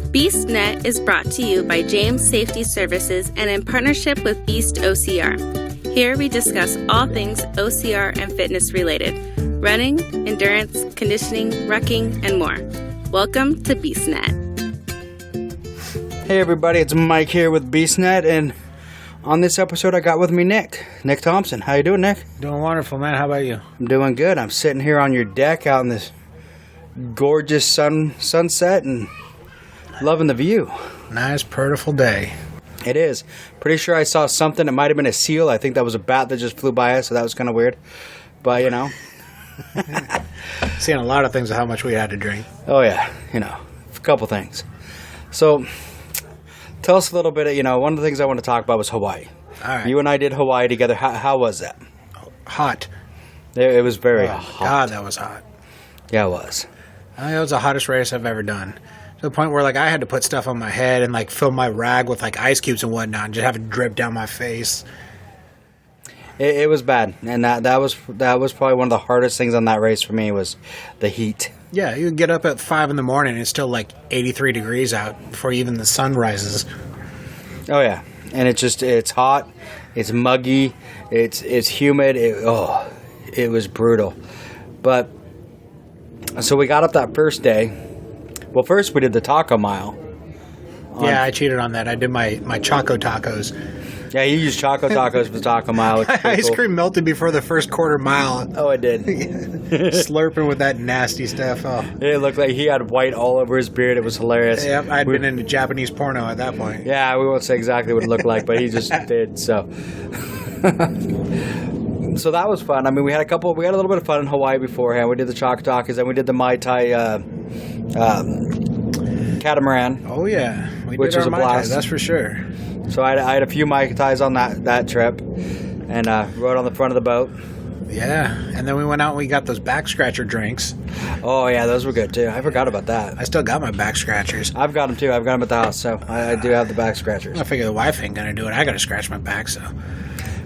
BeastNet is brought to you by James Safety Services and in partnership with Beast OCR. Here we discuss all things OCR and fitness related, running, endurance, conditioning, rucking, and more. Welcome to BeastNet. Hey everybody, it's Mike here with BeastNet, and on this episode I got with me Nic Thompson. How you doing, Nic? Doing wonderful, man. How about you? I'm doing good. I'm sitting here on your deck out in this gorgeous sunset and loving the view. Nice, beautiful day. It is. Pretty sure I saw something. It might have been a seal. I think that was a bat that just flew by us, so that was kind of weird. But, you know. Seeing a lot of things of how much we had to drink. Oh, yeah. You know, a couple things. So, tell us a little bit. One of the things I want to talk about was Hawaii. All right. You and I did Hawaii together. How was that? Hot. It was very hot. God, that was hot. Yeah, it was. I think it was the hottest race I've ever done. To the point where, I had to put stuff on my head and, fill my rag with, ice cubes and whatnot and just have it drip down my face. It was bad. And that was probably one of the hardest things on that race for me was the heat. Yeah, you get up at 5 in the morning and it's still, 83 degrees out before even the sun rises. Oh, yeah. And it's hot. It's muggy. It's humid. It was brutal. But, so we got up that first day. Well, first we did the taco mile. Yeah, I cheated on that. I did my Choco Tacos. Yeah, you used Choco Tacos for the taco mile. Ice cream melted before the first quarter mile. Oh, it did. Slurping with that nasty stuff. Oh. It looked like he had white all over his beard. It was hilarious. Yep, I'd been into Japanese porno at that point. Yeah, we won't say exactly what it looked like, but he just did, so. So that was fun. I mean, we had a little bit of fun in Hawaii beforehand. We did the Choco Tacos, then we did the Mai Tai catamaran. Oh, yeah. Which was a blast. That's for sure. So I had a few Mai Tais on that trip and rode on the front of the boat. Yeah, and then we went out and we got those back scratcher drinks. Oh, yeah, those were good, too. I forgot about that. I still got my back scratchers. I've got them, too. I've got them at the house, so I do have the back scratchers. I figure the wife ain't going to do it. I got to scratch my back, so.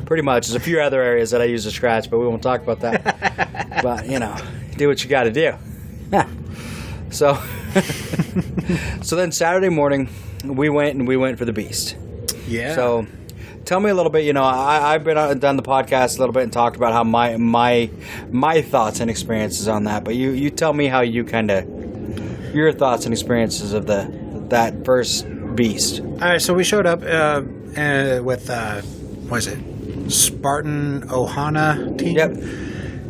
Pretty much. There's a few other areas that I use to scratch, but we won't talk about that. But, do what you got to do. So, so then Saturday morning, we went for the Beast. Yeah. So, tell me a little bit. I've been done the podcast a little bit and talked about how my thoughts and experiences on that. But you tell me how you your thoughts and experiences of that first Beast. All right. So we showed up with what is it? Spartan Ohana team. Yep.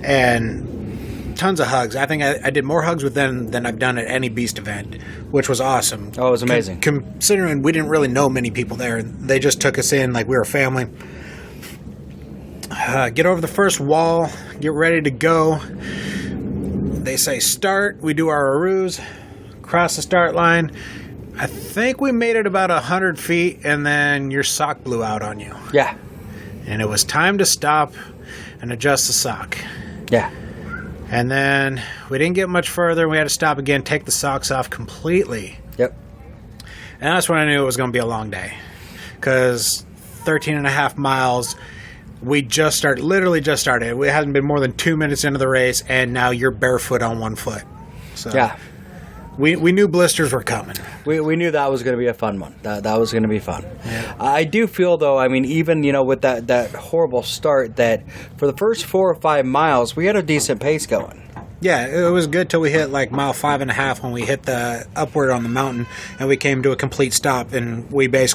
And tons of hugs. I think I did more hugs with them than I've done at any Beast event, which was awesome. Oh, it was amazing. Considering we didn't really know many people there. They just took us in like we were family. Get over the first wall. Get ready to go. They say start. We do our aroos. Cross the start line. I think we made it about 100 feet, and then your sock blew out on you. Yeah. And it was time to stop and adjust the sock. Yeah. And then we didn't get much further. We had to stop again, take the socks off completely. Yep. And that's when I knew it was going to be a long day. Because 13 and a half miles, literally just started. We hadn't been more than 2 minutes into the race, and now you're barefoot on one foot. So yeah. We knew blisters were coming. We knew that was going to be a fun one. That was going to be fun. Yeah. I do feel, though, I mean, even, with that horrible start, that for the first 4 or 5 miles, we had a decent pace going. Yeah, it was good till we hit mile 5.5 when we hit the upward on the mountain and we came to a complete stop, and we did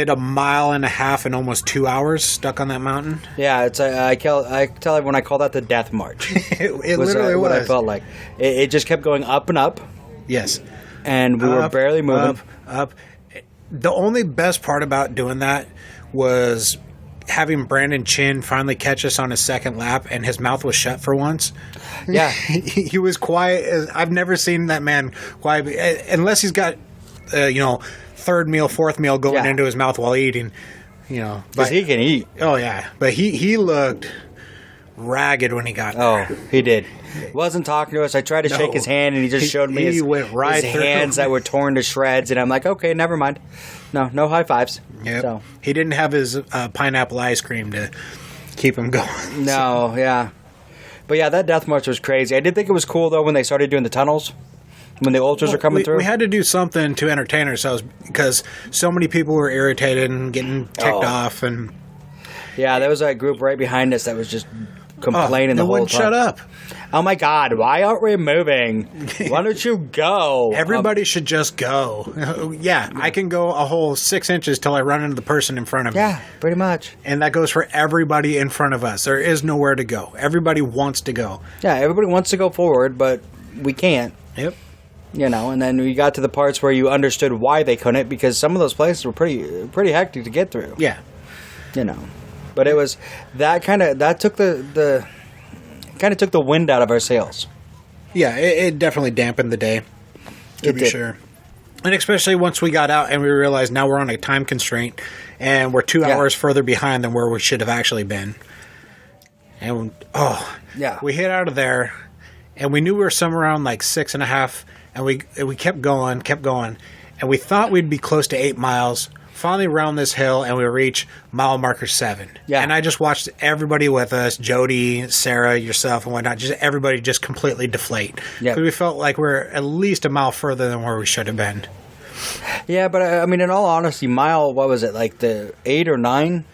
1.5 miles in almost 2 hours stuck on that mountain. Yeah, I tell everyone I call that the death march. it literally was what I felt like. It just kept going up and up. Yes. And we were barely moving. Up. The only best part about doing that was having Brandon Chin finally catch us on his second lap, and his mouth was shut for once. Yeah. He was quiet. I've never seen that man quiet, unless he's got, third meal, fourth meal going into his mouth while eating, Because he can eat. Oh, yeah. But he looked ragged when he got there. Oh, he did. Wasn't talking to us. I tried to shake his hand, and he just showed me his hands that were torn to shreds, and I'm like, okay, never mind. No high fives. Yep. So. He didn't have his pineapple ice cream to keep him going. No, yeah. But yeah, that death march was crazy. I did think it was cool, though, when they started doing the tunnels. when the ultras are coming through? We had to do something to entertain ourselves because so many people were irritated and getting ticked off. And yeah, there was a group right behind us that was just complaining the whole time. Shut up. Oh my God, why aren't we moving? Why don't you go? Everybody should just go. Yeah, I can go a whole 6 inches till I run into the person in front of me. Yeah, pretty much. And that goes for everybody in front of us. There is nowhere to go. Everybody wants to go. Yeah, everybody wants to go forward, but we can't. Yep. You know, and then we got to the parts where you understood why they couldn't, because some of those places were pretty hectic to get through. Yeah. You know. But it was that took the kind of took the wind out of our sails. Yeah, it definitely dampened the day, to be sure. And especially once we got out and we realized now we're on a time constraint and we're 2 hours further behind than where we should have actually been. And, we hit out of there and we knew we were somewhere around like 6.5, and we kept going, and we thought we'd be close to 8 miles. Finally around this hill, and we reach mile marker 7. Yeah. And I just watched everybody with us, Jody, Sarah, yourself, and whatnot, just everybody just completely deflate. Yeah. Because we felt like we're at least a mile further than where we should have been. Yeah, but I mean, in all honesty, mile, what was it, like the 8 or 9?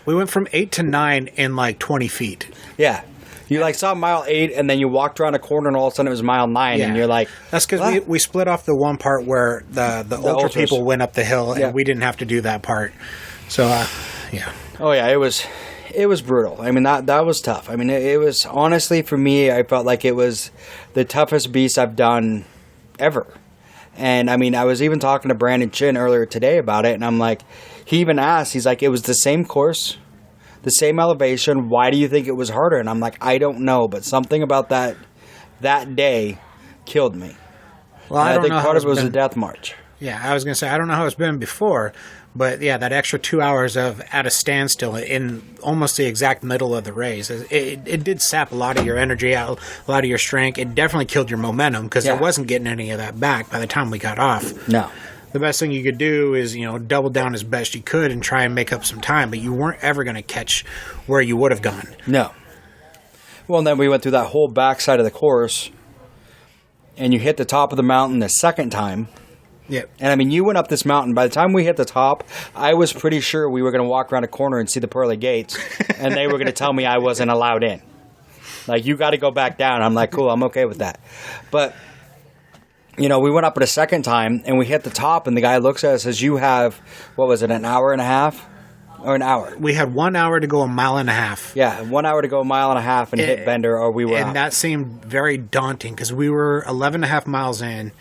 We went from 8 to 9 in like 20 feet. Yeah. You like saw mile 8, and then you walked around a corner, and all of a sudden it was mile 9, and you're like, that's because we split off the one part where the ultra people went up the hill, and we didn't have to do that part. So, yeah. Oh yeah, it was brutal. I mean, that was tough. I mean, it was honestly for me, I felt like it was the toughest beast I've done ever. And I mean, I was even talking to Brandon Chin earlier today about it, and I'm like, he even asked, he's like, it was the same course, the same elevation. Why do you think it was harder? And I'm like, I don't know, but something about that day killed me. Well, I think part of it was a death march. Yeah, I was going to say, I don't know how it's been before, but yeah, that extra 2 hours of at a standstill in almost the exact middle of the race, it did sap a lot of your energy out, a lot of your strength. It definitely killed your momentum because there wasn't getting any of that back by the time we got off. No. The best thing you could do is, double down as best you could and try and make up some time, but you weren't ever going to catch where you would have gone. No. Well, and then we went through that whole backside of the course, and you hit the top of the mountain the second time. Yep. And I mean, you went up this mountain. By the time we hit the top, I was pretty sure we were going to walk around a corner and see the pearly gates, and they were going to tell me I wasn't allowed in. Like, you got to go back down. I'm like, cool, I'm okay with that. But we went up it a second time, and we hit the top, and the guy looks at us and says, you have, what was it, an hour and a half? Or an hour? We had 1 hour to go a mile and a half. Yeah, 1 hour to go a mile and a half and hit Bender, or we were out. And that seemed very daunting, because we were 11.5 miles in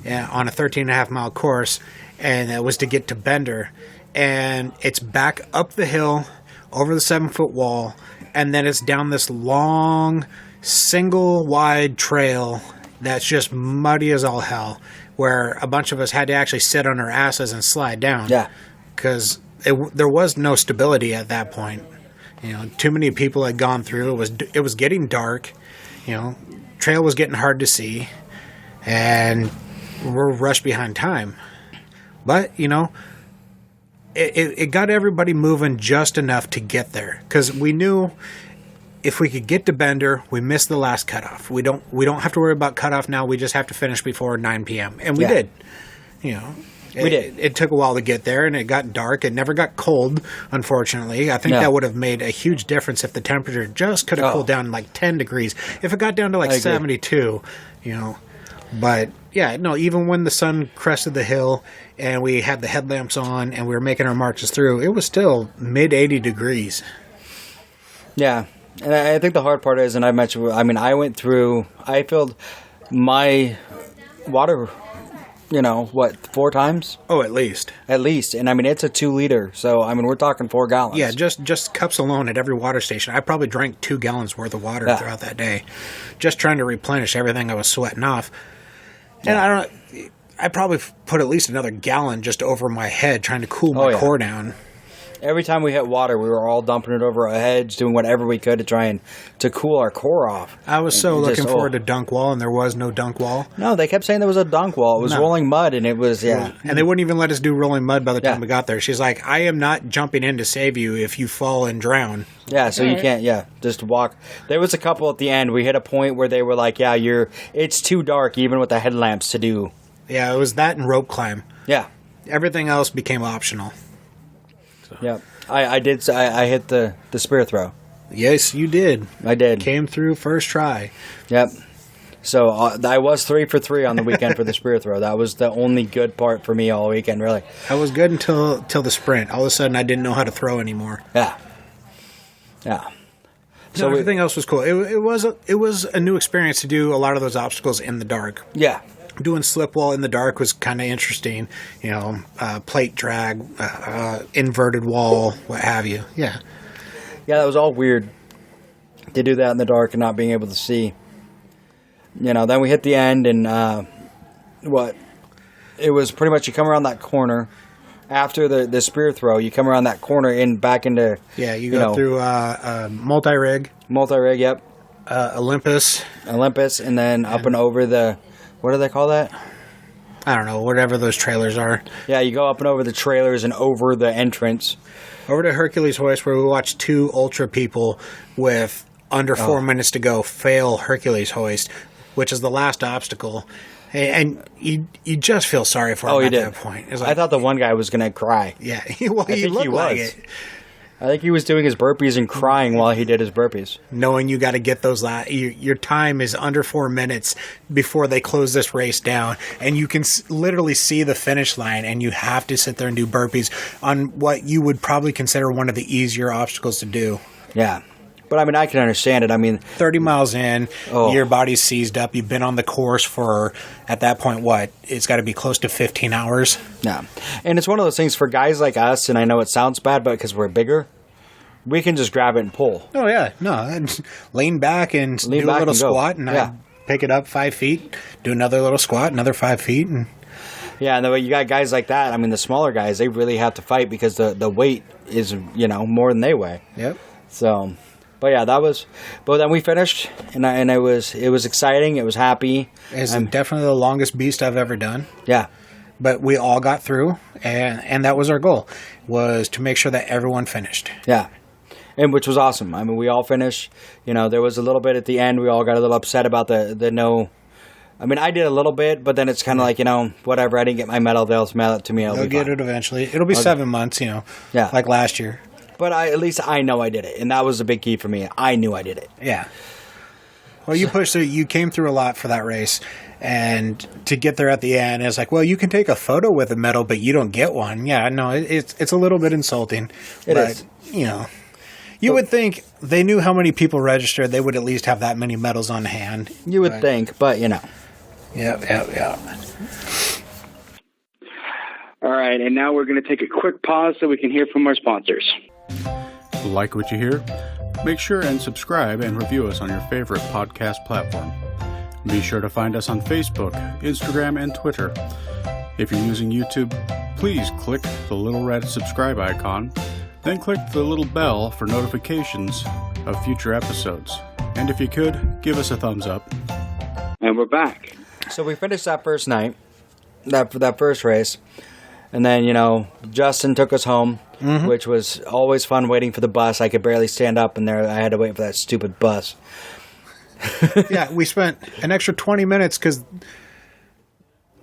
on a 13.5 mile course, and it was to get to Bender. And it's back up the hill, over the 7-foot wall, and then it's down this long, single-wide trail that's just muddy as all hell, where a bunch of us had to actually sit on our asses and slide down. Yeah. Because there was no stability at that point. Too many people had gone through. It was getting dark. Trail was getting hard to see, and we're rushed behind time. But it got everybody moving just enough to get there, because we knew if we could get to Bender, we missed the last cutoff. We don't have to worry about cutoff now. We just have to finish before 9 p.m. And we did. We did. It took a while to get there, and it got dark. It never got cold, unfortunately. I think that would have made a huge difference if the temperature just could have cooled down like 10 degrees. If it got down to like 72, But, even when the sun crested the hill and we had the headlamps on and we were making our marches through, it was still mid-80 degrees. Yeah. And I think the hard part is, and I mentioned, I filled my water, 4 times? Oh, at least. At least. And it's a 2 liter. So, we're talking 4 gallons. Yeah, just cups alone at every water station. I probably drank 2 gallons worth of water throughout that day, just trying to replenish everything I was sweating off. And I probably put at least another gallon just over my head trying to cool my core down. Every time we hit water, we were all dumping it over our heads, doing whatever we could to try and to cool our core off. I was so looking forward to dunk wall, and there was no dunk wall. No, they kept saying there was a dunk wall. It was rolling mud, and it was, yeah. And they wouldn't even let us do rolling mud by the time we got there. She's like, I am not jumping in to save you if you fall and drown. Yeah, so you can't, just walk. There was a couple at the end. We hit a point where they were like, it's too dark, even with the headlamps to do. Yeah, it was that and rope climb. Yeah. Everything else became optional. So. Yeah. I did. I hit the spear throw. Yes, you did. I did. Came through first try. Yep. So I was 3 for 3 on the weekend for the spear throw. That was the only good part for me all weekend, really. I was good until the sprint. All of a sudden, I didn't know how to throw anymore. Yeah. Yeah. So everything else was cool. It was a new experience to do a lot of those obstacles in the dark. Yeah. Doing slip wall in the dark was kind of interesting. Plate drag, inverted wall, what have you. Yeah. Yeah, that was all weird to do that in the dark and not being able to see. Then we hit the end and it was pretty much you come around that corner. After the spear throw, you come around that corner and back into... Yeah, you go through multi-rig. Multi-rig, yep. Olympus, and then up and over the... What do they call that? I don't know, whatever those trailers are. Yeah, you go up and over the trailers and over the entrance. Over to Hercules Hoist, where we watched 2 ultra people with under 4 minutes to go fail Hercules Hoist, which is the last obstacle. And you just feel sorry for him at that point. Like, I thought the one guy was going to cry. Yeah, well, he looked like it. I think he was doing his burpees and crying while he did his burpees. Knowing you got to get those your time is under 4 minutes before they close this race down, and you can literally see the finish line, and you have to sit there and do burpees on what you would probably consider one of the easier obstacles to do. Yeah. But, I can understand it. 30 miles in, your body's seized up. You've been on the course for, at that point, it's got to be close to 15 hours. Yeah. And it's one of those things for guys like us, and I know it sounds bad, but because we're bigger, we can just grab it and pull. Oh, yeah. No, I'd lean back and do a little squat, and I'd pick it up 5 feet, do another little squat, another 5 feet. And yeah, and the way you got guys like that, the smaller guys, they really have to fight because the weight is, more than they weigh. Yep. So... But yeah, but then we finished, and it was exciting. It was happy. It's definitely the longest beast I've ever done. Yeah. But we all got through, and that was our goal, was to make sure that everyone finished. Yeah. And which was awesome. We all finished. There was a little bit at the end. We all got a little upset about the no. I did a little bit, but then it's kind of like, whatever. I didn't get my medal. They'll mail it to me. They'll get it eventually. It'll be 7 months, Yeah. like last year. But at least I know I did it, and that was the big key for me. I knew I did it. Yeah. Well, you came through a lot for that race, and to get there at the end, it's like, well, you can take a photo with a medal, but you don't get one. Yeah, no, it's a little bit insulting. It is. You would think they knew how many people registered. They would at least have that many medals on hand. You would think, but Yeah. All right, and now we're going to take a quick pause so we can hear from our sponsors. Like what you hear? Make sure and subscribe and review us on your favorite podcast platform. Be sure to find us on Facebook, Instagram, and Twitter. If you're using YouTube, please click the little red subscribe icon, then click the little bell for notifications of future episodes. And if you could, give us a thumbs up. And we're back. So we finished that first night, that first race. And then, Justin took us home, which was always fun waiting for the bus. I could barely stand up in there. I had to wait for that stupid bus. Yeah, we spent an extra 20 minutes because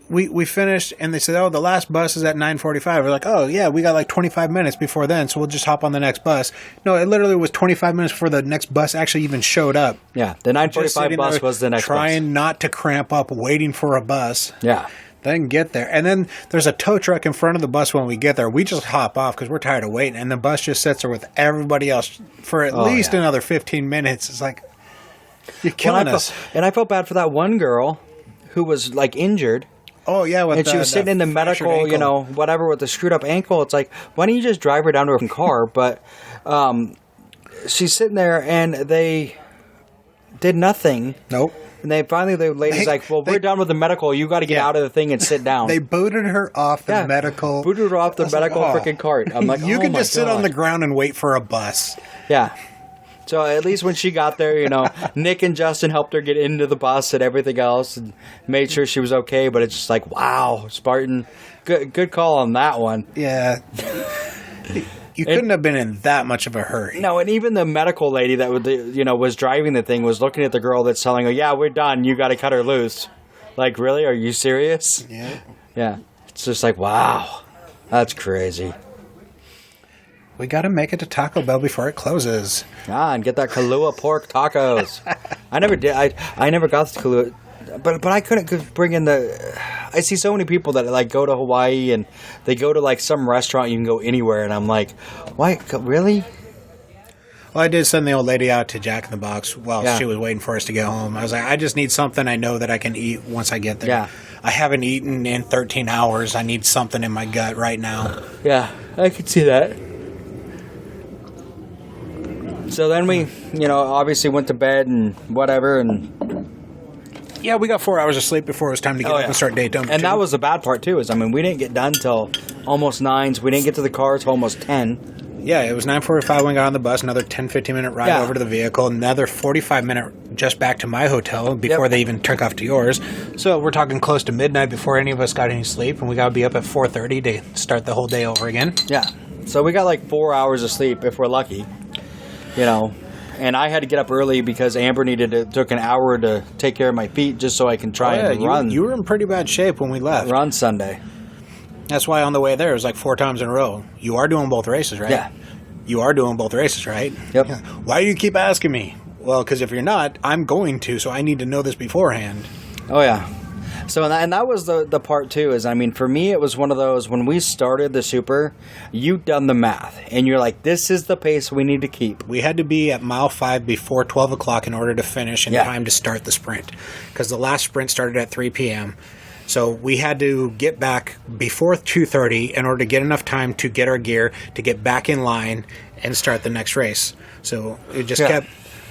we finished and they said, the last bus is at 9:45. We're like, yeah, we got like 25 minutes before then, so we'll just hop on the next bus. No, it literally was 25 minutes before the next bus actually even showed up. Yeah, the 9:45 bus was the next bus. Trying not to cramp up waiting for a bus. Yeah. Then get there. And then there's a tow truck in front of the bus when we get there. We just hop off because we're tired of waiting. And the bus just sits there with everybody else for at least another 15 minutes. It's like, you're killing us. And I felt bad for that one girl who was, injured. Oh, yeah. And she was sitting in the medical, whatever, with the screwed up ankle. It's like, why don't you just drive her down to her car? But she's sitting there, and they did nothing. Nope. And the lady's like, well, we're done with the medical. You got to get out of the thing and sit down. They booted her off the medical. Booted her off the medical freaking cart. I'm like, you can just sit on the ground and wait for a bus. Yeah. So at least when she got there, Nick and Justin helped her get into the bus and everything else and made sure she was okay. But it's just like, wow, Spartan, good call on that one. Yeah. You couldn't have been in that much of a hurry. No, and even the medical lady that was driving the thing was looking at the girl that's telling her, yeah, we're done. You got to cut her loose. Like, really? Are you serious? Yeah. Yeah. It's just like, wow, that's crazy. We got to make it to Taco Bell before it closes. And get that Kahlua pork tacos. I never did. I never got the Kahlua. But I couldn't bring in I see so many people that like go to Hawaii and they go to like some restaurant you can go anywhere and I'm like, why? Really? Well, I did send the old lady out to Jack in the Box while she was waiting for us to get home. I was like, I just need something I know that I can eat once I get there. Yeah. I haven't eaten in 13 hours. I need something in my gut right now. Yeah, I could see that. So then we, obviously went to bed and whatever and... Yeah, we got 4 hours of sleep before it was time to get up and start day number 2. And that was the bad part, too, we didn't get done till almost 9, so we didn't get to the car till almost 10. Yeah, it was 9:45 when we got on the bus, another 10, 15-minute ride over to the vehicle, another 45-minute just back to my hotel before they even took off to yours. So we're talking close to midnight before any of us got any sleep, and we got to be up at 4:30 to start the whole day over again. Yeah, so we got like 4 hours of sleep if we're lucky, And I had to get up early because Amber took an hour to take care of my feet just so I can try and run. You were in pretty bad shape when we left. Run Sunday. That's why on the way there it was like 4 times in a row. You are doing both races, right? Yeah. You are doing both races, right? Yep. Yeah. Why do you keep asking me? Well, because if you're not, I'm going to, so I need to know this beforehand. Oh, yeah. So, and that was the part, too, is, for me, it was one of those, when we started the Super, you'd done the math, and you're like, this is the pace we need to keep. We had to be at mile 5 before 12 o'clock in order to finish in time to start the sprint, because the last sprint started at 3 p.m., so we had to get back before 2:30 in order to get enough time to get our gear, to get back in line, and start the next race. So it just kept,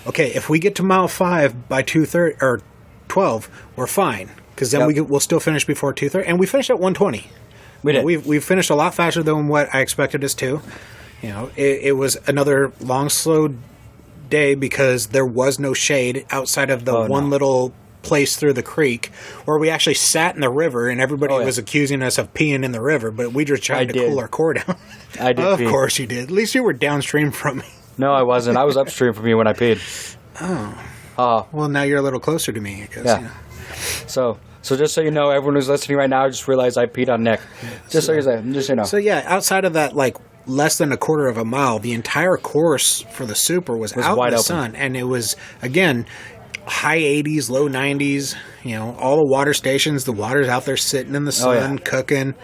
okay, if we get to mile 5 by 2:30 or 12, we're fine. Because then we'll still finish before 2:30, and we finished at 1:20. We did. We've finished a lot faster than what I expected us to. It was another long, slow day because there was no shade outside of the little place through the creek where we actually sat in the river, and everybody was accusing us of peeing in the river, but we just tried to cool our core down. I did. Of course you did. At least you were downstream from me. No, I wasn't. I was upstream from you when I peed. Oh. Well, now you're a little closer to me, I guess. Yeah. So just so you know, everyone who's listening right now, I just realized I peed on Nick. Just so you know. So yeah, outside of that, like less than a quarter of a mile, the entire course for the Super was out in the sun, and it was again high 80s, low 90s. All the water stations, the water's out there sitting in the sun, cooking.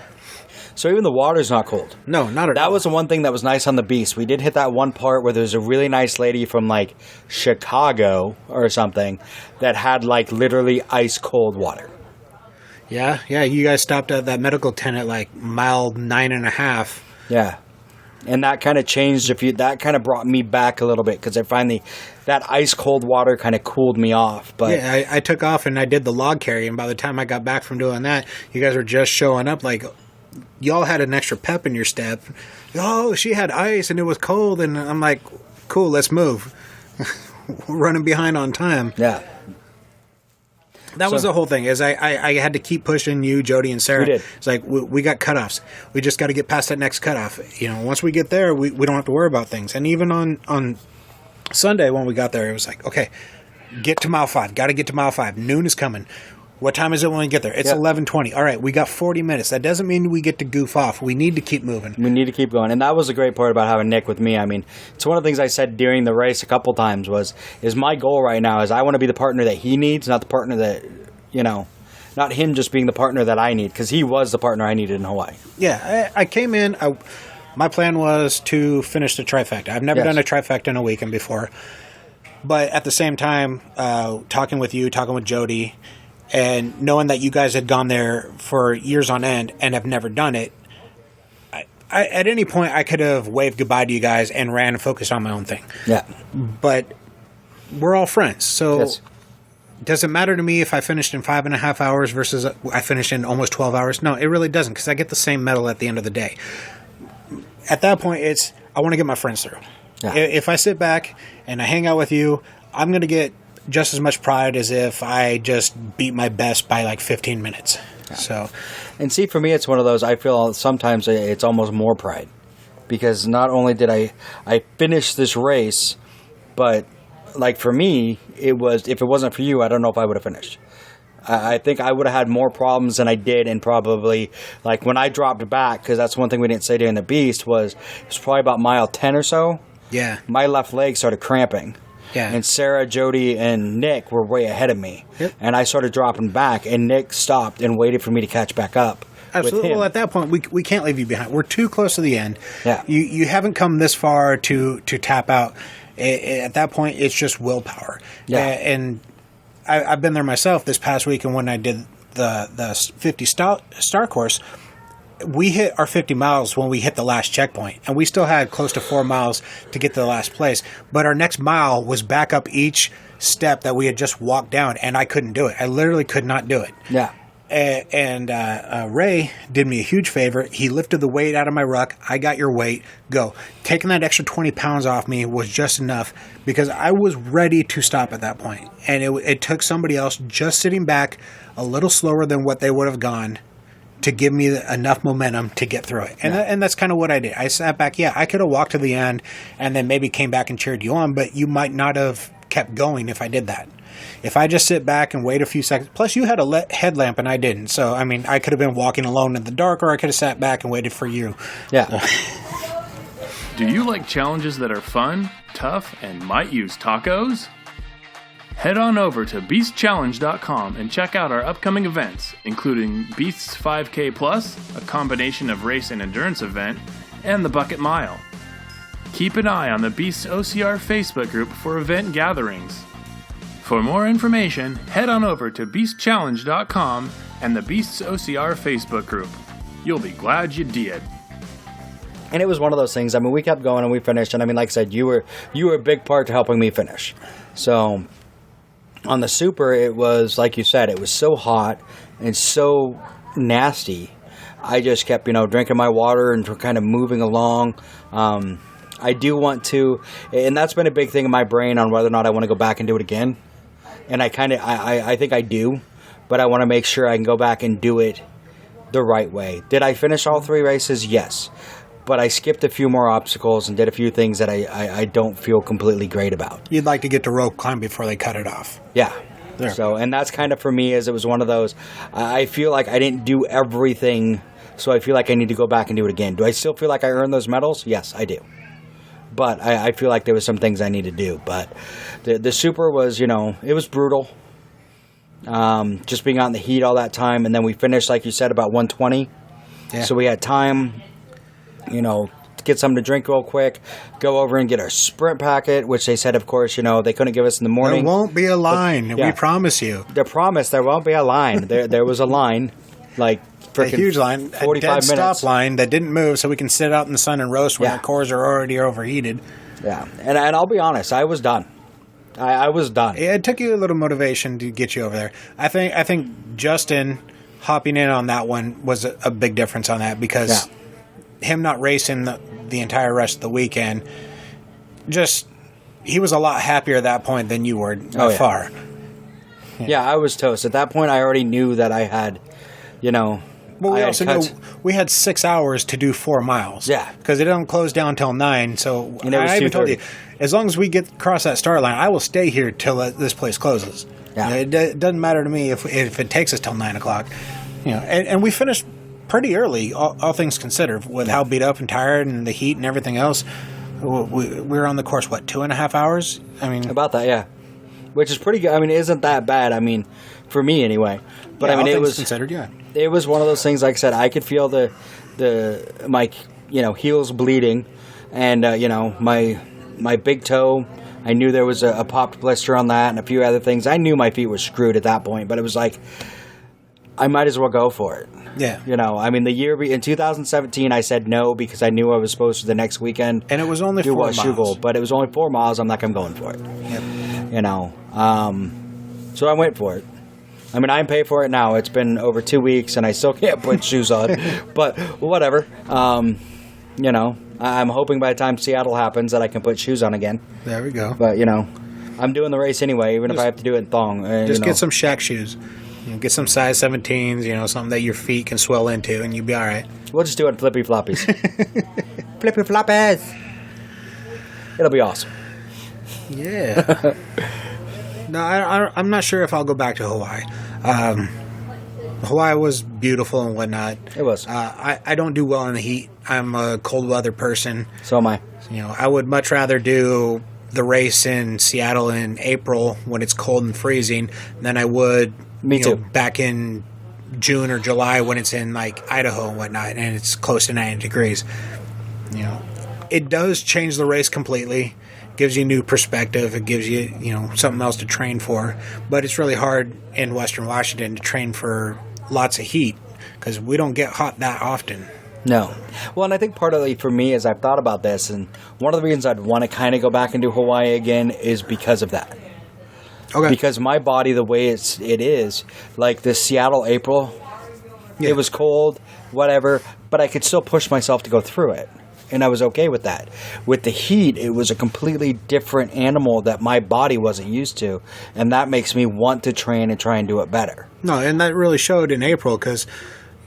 So even the water's not cold. No, not at all. That was the one thing that was nice on the Beast. We did hit that one part where there's a really nice lady from like Chicago or something that had like literally ice cold water. Yeah. You guys stopped at that medical tent at like mile 9.5. Yeah. And that kind of changed that kind of brought me back a little bit because I finally, that ice cold water kind of cooled me off. But yeah, I took off and I did the log carry, and by the time I got back from doing that, you guys were just showing up like, y'all had an extra pep in your step. Oh, she had ice and it was cold, and I'm like, cool, let's move. We're running behind on time. Yeah. That was the whole thing, is I had to keep pushing you, Jody, and Sarah. We did. It's like, we got cutoffs. We just got to get past that next cutoff. Once we get there, we don't have to worry about things. And even on Sunday when we got there, it was like, okay, get to mile 5. Got to get to mile 5. Noon is coming. What time is it when we get there? It's 11:20. All right, we got 40 minutes. That doesn't mean we get to goof off. We need to keep moving. We need to keep going. And that was the great part about having Nick with me. It's one of the things I said during the race a couple times is my goal right now is I want to be the partner that he needs, not the partner that, not him just being the partner that I need, because he was the partner I needed in Hawaii. Yeah, I came in, my plan was to finish the trifecta. I've never done a trifecta in a weekend before. But at the same time, talking with you, talking with Jody, and knowing that you guys had gone there for years on end and have never done it, I at any point I could have waved goodbye to you guys and ran and focused on my own thing. Yeah. But we're all friends, so Does it matter to me if I finished in 5.5 hours versus I finished in almost 12 hours? No, it really doesn't, because I get the same medal at the end of the day. At that point, I want to get my friends through. Yeah. If I sit back and I hang out with you, I'm going to get just as much pride as if I just beat my best by like 15 minutes. Yeah. So, and see, for me, it's one of those, I feel sometimes it's almost more pride. Because not only did I finish this race, but like for me, if it wasn't for you, I don't know if I would have finished. I think I would have had more problems than I did, and probably like when I dropped back, because that's one thing we didn't say during the Beast, was it was probably about mile 10 or so. Yeah. My left leg started cramping. Yeah. And Sarah, Jody, and Nick were way ahead of me. Yep. And I started dropping back, and Nick stopped and waited for me to catch back up. Absolutely. Well, at that point, we can't leave you behind. We're too close to the end. Yeah. You haven't come this far to tap out. At that point, it's just willpower. Yeah. And I've been there myself this past week, and when I did the 50 Star Course, we hit our 50 miles when we hit the last checkpoint, and we still had close to 4 miles to get to the last place. But our next mile was back up each step that we had just walked down, and I couldn't do it. I literally could not do it. Yeah. And Ray did me a huge favor. He lifted the weight out of my ruck. I got your weight. Go. Taking that extra 20 pounds off me was just enough, because I was ready to stop at that point. And it took somebody else just sitting back a little slower than what they would have gone to give me enough momentum to get through it. And that's kind of what I did. I sat back. Yeah, I could have walked to the end and then maybe came back and cheered you on, but you might not have kept going if I did that. If I just sit back and wait a few seconds, plus you had a headlamp and I didn't. So, I mean, I could have been walking alone in the dark, or I could have sat back and waited for you. Yeah. Do you like challenges that are fun, tough, and might use tacos? Head on over to beastchallenge.com and check out our upcoming events, including Beasts 5K Plus, a combination of race and endurance event, and the Bucket Mile. Keep an eye on the Beasts OCR Facebook group for event gatherings. For more information, head on over to beastchallenge.com and the Beasts OCR Facebook group. You'll be glad you did. And it was one of those things. I mean, we kept going and we finished. And I mean, like I said, you were a big part to helping me finish. So on the Super, it was, like you said, it was so hot and so nasty. I just kept, drinking my water and kind of moving along. I do want to, and that's been a big thing in my brain on whether or not I want to go back and do it again. And I think I do, but I want to make sure I can go back and do it the right way. Did I finish all 3 races? Yes. But I skipped a few more obstacles and did a few things that I don't feel completely great about. You'd like to get to rope climb before they cut it off. Yeah. There. So, and that's kind of for me, as it was one of those, I feel like I didn't do everything, so I feel like I need to go back and do it again. Do I still feel like I earned those medals? Yes, I do. But I feel like there was some things I need to do. But the Super was, it was brutal. Just being out in the heat all that time. And then we finished, like you said, about 1:20. Yeah. So we had time, to get something to drink real quick, go over and get our sprint packet, which they said, of course, they couldn't give us in the morning. There won't be a line. But, yeah, we promise you. They promised there won't be a line. There was a line, like a huge line, 45 a dead minutes. stop line that didn't move, so we can sit out in the sun and roast when our cores are already overheated. Yeah, and I'll be honest, I was done. I was done. It took you a little motivation to get you over there. I think Justin hopping in on that one was a big difference on that, because him not racing the entire rest of the weekend, he was a lot happier at that point than you were by far. Yeah, I was toast. At that point, I already knew that I had, Well, we also knew we had 6 hours to do 4 miles. Yeah. Because it doesn't close down until 9. So I even told you, as long as we get across that start line, I will stay here till this place closes. Yeah. It doesn't matter to me if it takes us till 9 o'clock. And we finished pretty early, all things considered, with how beat up and tired and the heat and everything else. We were on the course, 2.5 hours? I mean, about that, yeah. Which is pretty good. I mean, it isn't that bad. I mean, for me anyway. But I mean, it was considered, yeah. It was one of those things. Like I said, I could feel my heels bleeding, and my big toe. I knew there was a popped blister on that, and a few other things. I knew my feet were screwed at that point, but it was like, I might as well go for it. Yeah. I mean, the year in 2017, I said no because I knew I was supposed to the next weekend. And it was only 4 miles. But it was only 4 miles. I'm like, I'm going for it. Yep. So I went for it. I mean, I didn't pay for it now. It's been over 2 weeks, and I still can't put shoes on. But whatever. You know, I'm hoping by the time Seattle happens that I can put shoes on again. There we go. But, you know, I'm doing the race anyway, even if I have to do it in thong. Just get some Shaq shoes. You know, get some size 17s, you know, something that your feet can swell into, and you'll be all right. We'll just do it in flippy floppies. Flippy floppies. It'll be awesome. Yeah. No, I'm not sure if I'll go back to Hawaii. Hawaii was beautiful and whatnot. It was. I don't do well in the heat. I'm a cold weather person. So am I. You know, I would much rather do the race in Seattle in April when it's cold and freezing than I would back in June or July when it's in like Idaho and whatnot and it's close to 90 degrees. You know, it does change the race completely. Gives you new perspective. It gives you, you know, something else to train for. But it's really hard in Western Washington to train for lots of heat because we don't get hot that often. No. Well, and I think partly for me as I've thought about this, and one of the reasons I'd want to kind of go back and do Hawaii again is because of that. Okay. Because my body, the way it is, like this Seattle April, it was cold, whatever, but I could still push myself to go through it. And I was okay with that. With the heat, it was a completely different animal that my body wasn't used to. And that makes me want to train and try and do it better. No, and that really showed in April because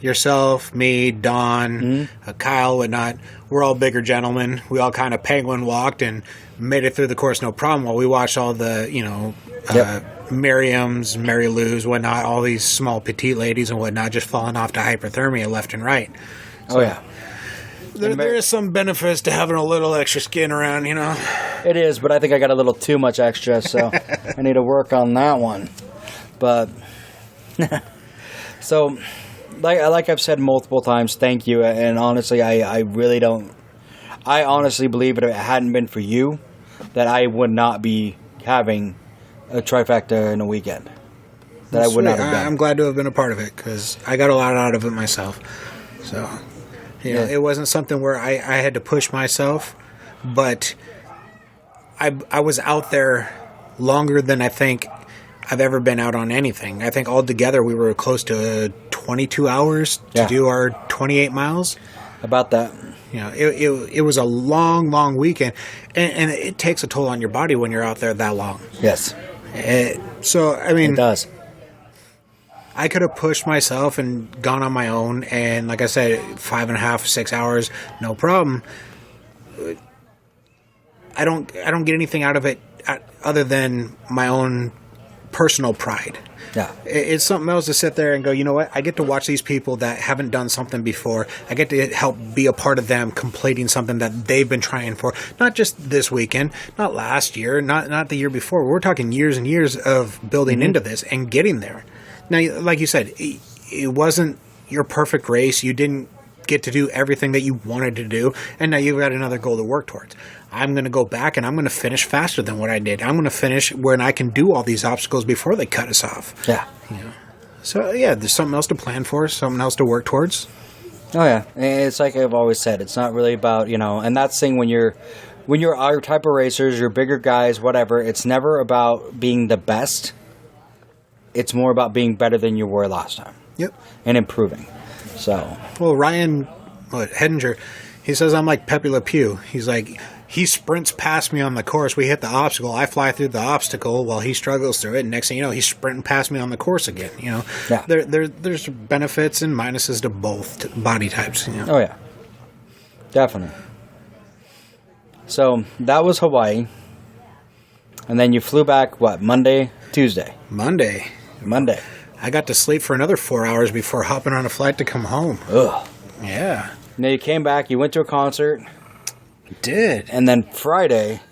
yourself, me, Don, Kyle, whatnot, we're all bigger gentlemen. We all kind of penguin walked and made it through the course no problem while we watched all the, you know, Miriam's, Mary Lou's, whatnot, all these small petite ladies and whatnot just falling off to hypothermia left and right. So, oh, yeah. There is some benefits to having a little extra skin around, you know. It is, but I think I got a little too much extra, so I need to work on that one. But, so, like I've said multiple times, thank you. And honestly, I really don't. I honestly believe if it hadn't been for you, that I would not be having a trifecta in a weekend. That I would not have done. I'm glad to have been a part of it because I got a lot out of it myself. So. You know, it wasn't something where I had to push myself, but I was out there longer than I think I've ever been out on anything. I think altogether we were close to 22 hours to do our 28 miles. About that. You know, it was a long weekend, and it takes a toll on your body when you're out there that long. Yes. So, I mean... It does. I could have pushed myself and gone on my own, and like I said, 5.5, 6 hours, no problem. I don't get anything out of it other than my own personal pride. Yeah, it's something else to sit there and go, you know what? I get to watch these people that haven't done something before. I get to help be a part of them completing something that they've been trying for. Not just this weekend, not last year, not the year before. We're talking years and years of building into this and getting there. Now, like you said, it wasn't your perfect race. You didn't get to do everything that you wanted to do, and now you've got another goal to work towards. I'm going to go back, and I'm going to finish faster than what I did. I'm going to finish when I can do all these obstacles before they cut us off. Yeah. So, yeah, there's something else to plan for, something else to work towards. Oh, yeah. It's like I've always said. It's not really about, you know, and that's the thing when you're our type of racers, you're bigger guys, whatever, it's never about being the best. It's more about being better than you were last time. Yep. And improving. So. Well, Ryan Hedinger, he says I'm like Pepe Le Pew. He's like, he sprints past me on the course. We hit the obstacle. I fly through the obstacle while he struggles through it. And next thing you know, he's sprinting past me on the course again. You know, there's benefits and minuses to both body types. You know? Oh, yeah. Definitely. So that was Hawaii. And then you flew back, what, Monday, Tuesday? Monday. I got to sleep for another 4 hours before hopping on a flight to come home. Ugh. Yeah. Now you came back, you went to a concert. I did. And then Friday,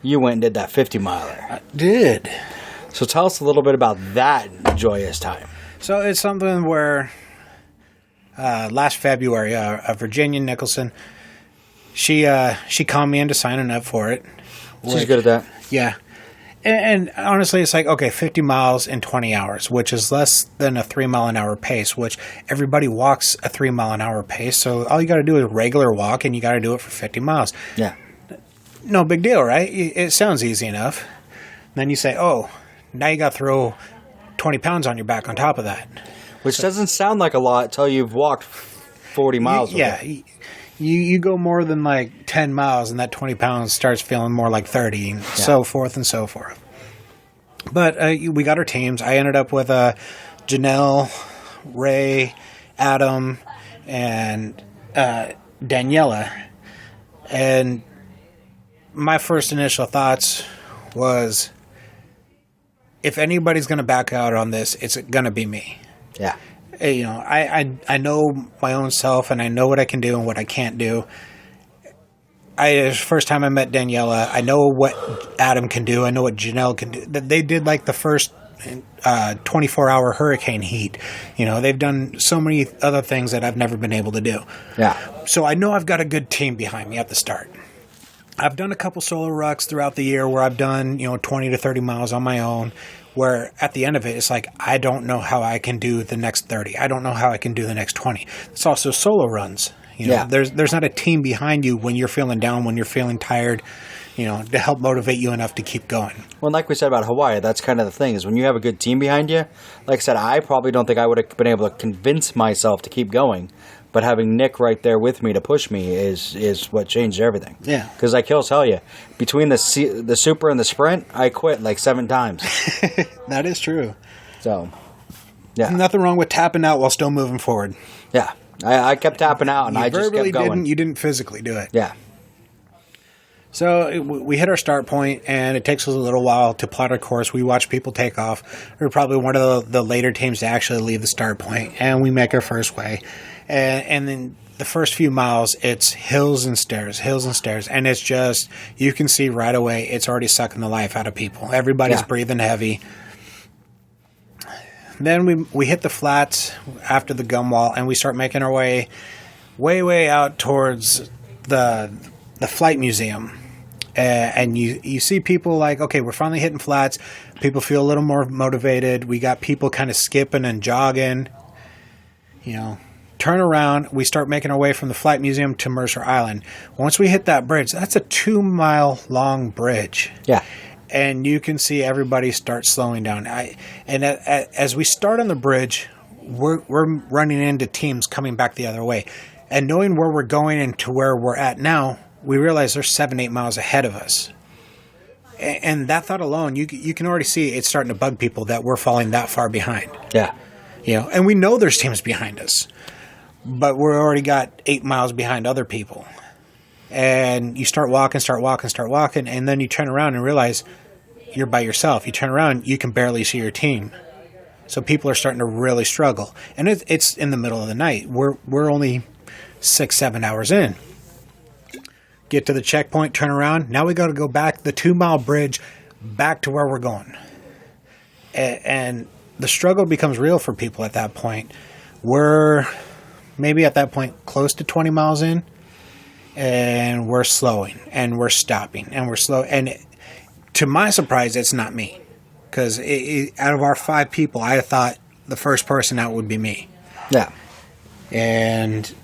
you went and did that 50-miler. I did. So tell us a little bit about that joyous time. So it's something where last February, Virginia Nicholson, she conned me into signing up for it. She's good at that. Yeah. And honestly, it's like, okay, 50 miles in 20 hours, which is less than a 3-mile-an-hour pace, which everybody walks a 3-mile-an-hour pace. So all you got to do is regular walk, and you got to do it for 50 miles. Yeah. No big deal, right? It sounds easy enough. Then you say, oh, Now you got to throw 20 pounds on your back on top of that. Which doesn't sound like a lot until you've walked 40 miles. Yeah. You go more than like 10 miles, and that 20 pounds starts feeling more like 30, and so forth and so forth. But we got our teams. I ended up with Janelle, Ray, Adam, and Daniela. And my first initial thoughts was, if anybody's going to back out on this, it's going to be me. Yeah. You know, I know my own self, and I know what I can do and what I can't do. First time I met Daniela, I know what Adam can do. I know what Janelle can do. They did like the first 24-hour hurricane heat. You know, they've done so many other things that I've never been able to do. Yeah. So I know I've got a good team behind me at the start. I've done a couple solo rucks throughout the year where I've done, 20 to 30 miles on my own, where at the end of it, it's like, I don't know how I can do the next 30. I don't know how I can do the next 20. It's also solo runs. There's not a team behind you when you're feeling down, when you're feeling tired, to help motivate you enough to keep going. Well, like we said about Hawaii, that's kind of the thing, is when you have a good team behind you, like I said, I probably don't think I would have been able to convince myself to keep going. But having Nick right there with me to push me is what changed everything. Yeah. Because like he'll tell you, between the super and the sprint, I quit like 7 times. That is true. So, yeah. There's nothing wrong with tapping out while still moving forward. Yeah. I kept tapping out, and I just kept going. You didn't physically do it. Yeah. So we hit our start point, and it takes us a little while to plot our course. We watch people take off. We're probably one of the later teams to actually leave the start point, and we make our first way. And then the first few miles, it's hills and stairs, and it's just, you can see right away it's already sucking the life out of people. Everybody's breathing heavy. Then we hit the flats after the gum wall, and we start making our way out towards the flight museum. And you see people like, okay, we're finally hitting flats. People feel a little more motivated. We got people kind of skipping and jogging. Turn around. We start making our way from the flight museum to Mercer Island. Once we hit that bridge, that's a 2-mile-long bridge. Yeah. And you can see everybody start slowing down. As we start on the bridge, we're running into teams coming back the other way. And knowing where we're going and to where we're at now, we realize they're 7-8 miles ahead of us. And that thought alone, you can already see it's starting to bug people that we're falling that far behind. Yeah. And we know there's teams behind us, but we're already got 8 miles behind other people. And you start walking, and then you turn around and realize you're by yourself. You turn around, you can barely see your team. So people are starting to really struggle. And it's in the middle of the night. We're only 6-7 hours in. Get to the checkpoint, turn around. Now we got to go back the 2-mile bridge back to where we're going. And the struggle becomes real for people at that point. We're maybe at that point close to 20 miles in, and we're slowing, and we're stopping, and we're slow. And to my surprise, it's not me. Because out of our 5 people, I thought the first person out would be me. Yeah. And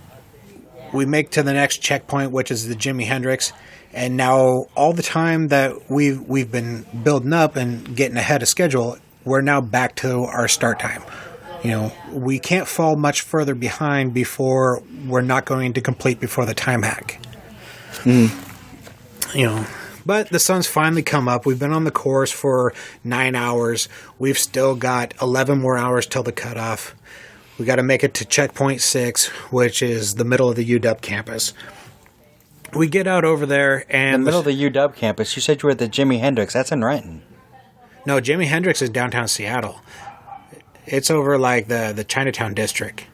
we make to the next checkpoint, which is the Jimi Hendrix. And now all the time that we've been building up and getting ahead of schedule, we're now back to our start time. We can't fall much further behind before we're not going to complete before the time hack. But the sun's finally come up. We've been on the course for 9 hours. We've still got 11 more hours till the cutoff. We got to make it to checkpoint 6, which is the middle of the UW campus. We get out over there, and the middle of the UW campus. You said you were at the Jimi Hendrix. That's in Renton. No, Jimi Hendrix is downtown Seattle. It's over like the Chinatown district.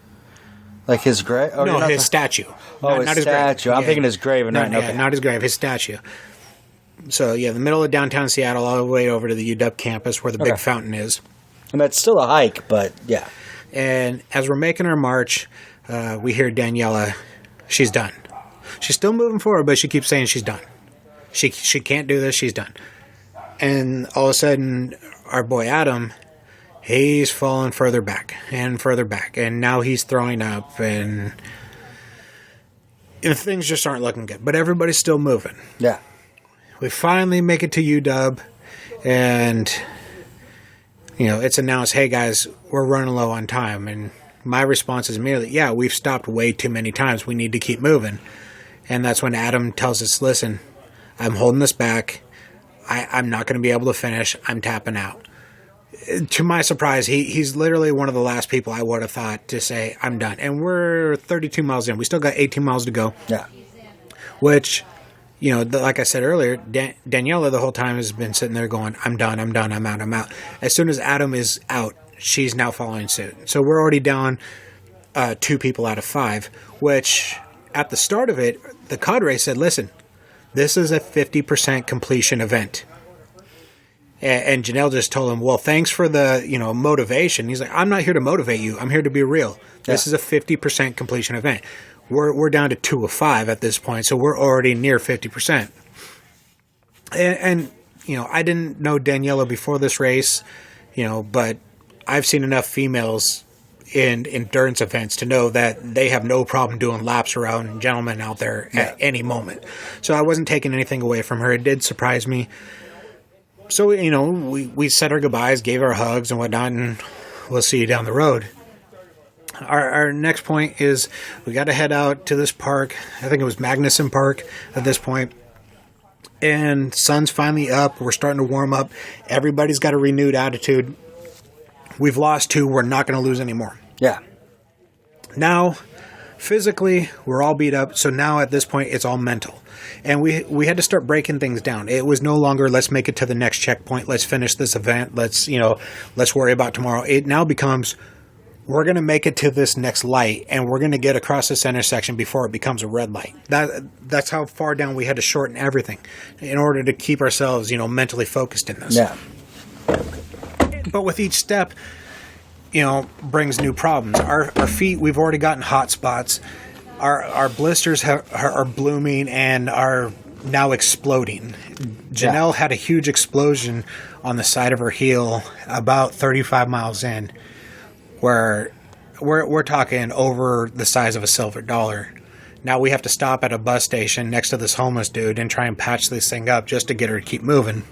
Like his grave? Oh, no, his statue. Not his statue. I'm thinking his grave. Not his grave, his statue. So, the middle of downtown Seattle, all the way over to the UW campus where the big fountain is. And that's still a hike, but yeah. And as we're making our march, we hear Daniela, she's done. She's still moving forward, but she keeps saying she's done. She can't do this, she's done. And all of a sudden, our boy Adam, he's falling further back. And now he's throwing up, and things just aren't looking good. But everybody's still moving. Yeah. We finally make it to UW, and it's announced, hey guys, we're running low on time. And my response is immediately, yeah, we've stopped way too many times. We need to keep moving. And that's when Adam tells us, listen, I'm holding this back. I'm not going to be able to finish. I'm tapping out. To my surprise, he's literally one of the last people I would have thought to say, I'm done. And we're 32 miles in. We still got 18 miles to go. Yeah. Which, like I said earlier, Daniela the whole time has been sitting there going, I'm done, I'm out. As soon as Adam is out, she's now following suit. So we're already down 2 people out of 5, which at the start of it, the cadre said, listen, this is a 50% completion event. And Janelle just told him, well, thanks for the, motivation. He's like, I'm not here to motivate you. I'm here to be real. This is a 50% completion event. We're down to 2 of 5 at this point, so we're already near 50%. And I didn't know Daniela before this race, but I've seen enough females in endurance events to know that they have no problem doing laps around gentlemen out there at any moment. So I wasn't taking anything away from her. It did surprise me. So, we said our goodbyes, gave our hugs and whatnot, and we'll see you down the road. Our next point is we got to head out to this park. I think it was Magnuson Park at this point. And sun's finally up. We're starting to warm up. Everybody's got a renewed attitude. We've lost 2. We're not going to lose anymore. Yeah. Now, physically, we're all beat up. So now at this point, it's all mental. And we had to start breaking things down. It was no longer, let's make it to the next checkpoint. Let's finish this event. Let's worry about tomorrow. It now becomes, we're going to make it to this next light, and we're going to get across this intersection before it becomes a red light. That's how far down we had to shorten everything in order to keep ourselves, mentally focused in this. Yeah. But with each step, brings new problems. Our feet, we've already gotten hot spots. Our blisters are blooming and are now exploding. Janelle had a huge explosion on the side of her heel about 35 miles in, where we're talking over the size of a silver dollar. Now we have to stop at a bus station next to this homeless dude and try and patch this thing up just to get her to keep moving.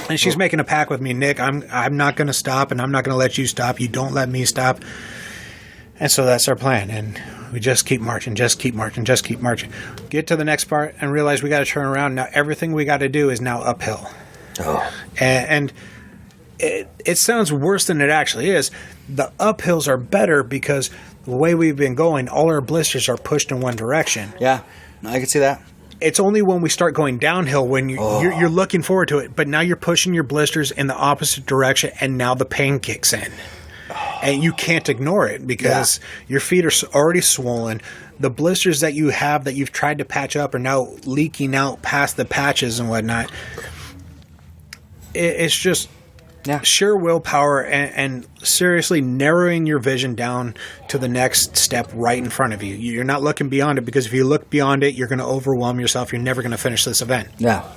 And she's making a pact with me, Nick, I'm not going to stop, and I'm not going to let you stop. You don't let me stop. And so that's our plan. And we just keep marching. Get to the next part and realize we got to turn around. Now everything we got to do is now uphill. Oh. And it sounds worse than it actually is. The uphills are better because the way we've been going, all our blisters are pushed in one direction. Yeah, I can see that. It's only when we start going downhill when you're looking forward to it. But now you're pushing your blisters in the opposite direction, and now the pain kicks in. And you can't ignore it because your feet are already swollen. The blisters that you have that you've tried to patch up are now leaking out past the patches and whatnot. It's just sheer willpower and seriously narrowing your vision down to the next step right in front of you. You're not looking beyond it, because if you look beyond it, you're going to overwhelm yourself. You're never going to finish this event. Yeah.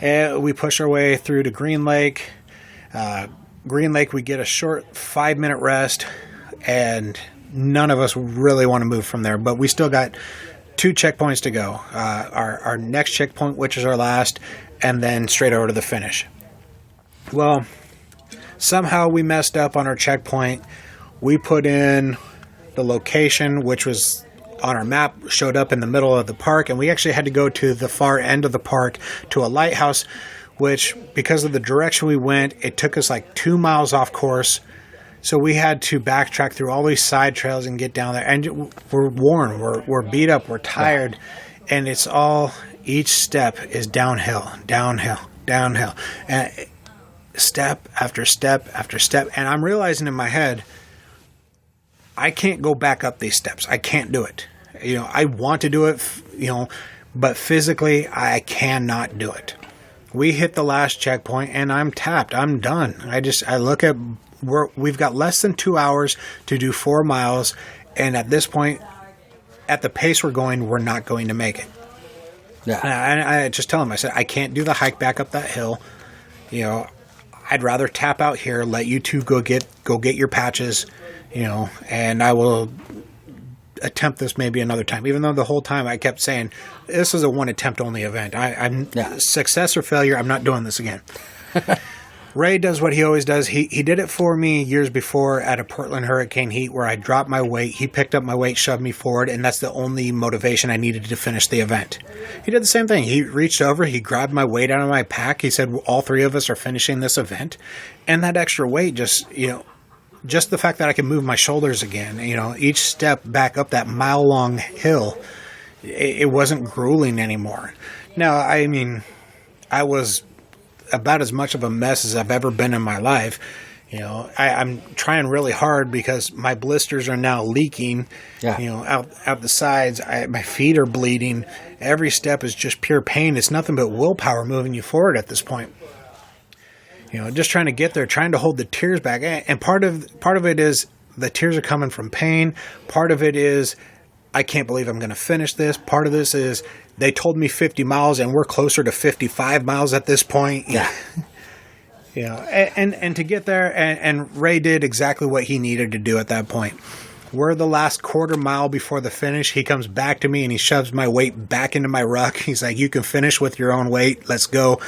And we push our way through to Green Lake. Green Lake, we get a short 5-minute rest, and none of us really want to move from there. But we still got 2 checkpoints to go. Our next checkpoint, which is our last, and then straight over to the finish. Well, somehow we messed up on our checkpoint. We put in the location, which was on our map, showed up in the middle of the park, and we actually had to go to the far end of the park to a lighthouse, which, because of the direction we went, it took us like 2 miles off course. So we had to backtrack through all these side trails and get down there. And we're worn, we're beat up, we're tired, and it's all, each step is downhill. And step after step after step. And I'm realizing in my head, I can't go back up these steps. I can't do it. I want to do it, but physically I cannot do it. We hit the last checkpoint and I'm tapped. I'm done. I look at, we've got less than 2 hours to do 4 miles. And at this point, at the pace we're going, we're not going to make it. Yeah. And I just tell him, I said, I can't do the hike back up that hill. I'd rather tap out here, let you two go get your patches, and I will attempt this maybe another time. Even though the whole time I kept saying, this is a one attempt only event. I'm success or failure, I'm not doing this again. Ray does what he always does. He did it for me years before at a Portland Hurricane Heat where I dropped my weight. He picked up my weight, shoved me forward, and that's the only motivation I needed to finish the event. He did the same thing. He reached over, he grabbed my weight out of my pack. He said, all three of us are finishing this event. And that extra weight just the fact that I can move my shoulders again, each step back up that mile-long hill, it wasn't grueling anymore. Now, I mean, I was about as much of a mess as I've ever been in my life. I'm trying really hard because my blisters are now leaking, out the sides. My feet are bleeding. Every step is just pure pain. It's nothing but willpower moving you forward at this point. Just trying to get there, trying to hold the tears back. And part of it is the tears are coming from pain. Part of it is I can't believe I'm going to finish this. Part of this is they told me 50 miles and we're closer to 55 miles at this point. Yeah. And to get there, and Ray did exactly what he needed to do at that point. We're the last quarter mile before the finish. He comes back to me and he shoves my weight back into my ruck. He's like, you can finish with your own weight. Let's go.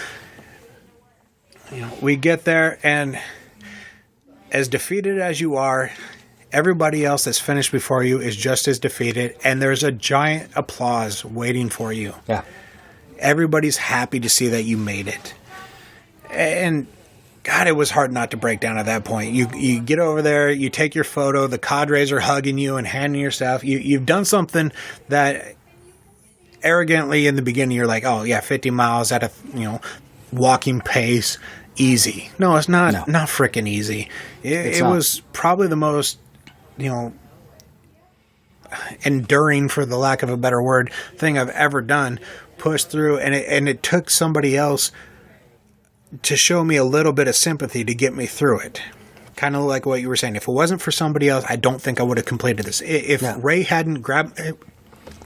We get there, and as defeated as you are, everybody else that's finished before you is just as defeated, and there's a giant applause waiting for you. Yeah. Everybody's happy to see that you made it. And God, it was hard not to break down at that point. You get over there, you take your photo, the cadres are hugging you and handing your stuff. You've done something that arrogantly in the beginning you're like, oh yeah, 50 miles at a walking pace, easy. No, it's not. No. Not freaking easy. It was probably the most enduring, for the lack of a better word, thing I've ever done. Pushed through, and it took somebody else to show me a little bit of sympathy to get me through it. Kind of like what you were saying. If it wasn't for somebody else, I don't think I would have completed this. If Ray hadn't grabbed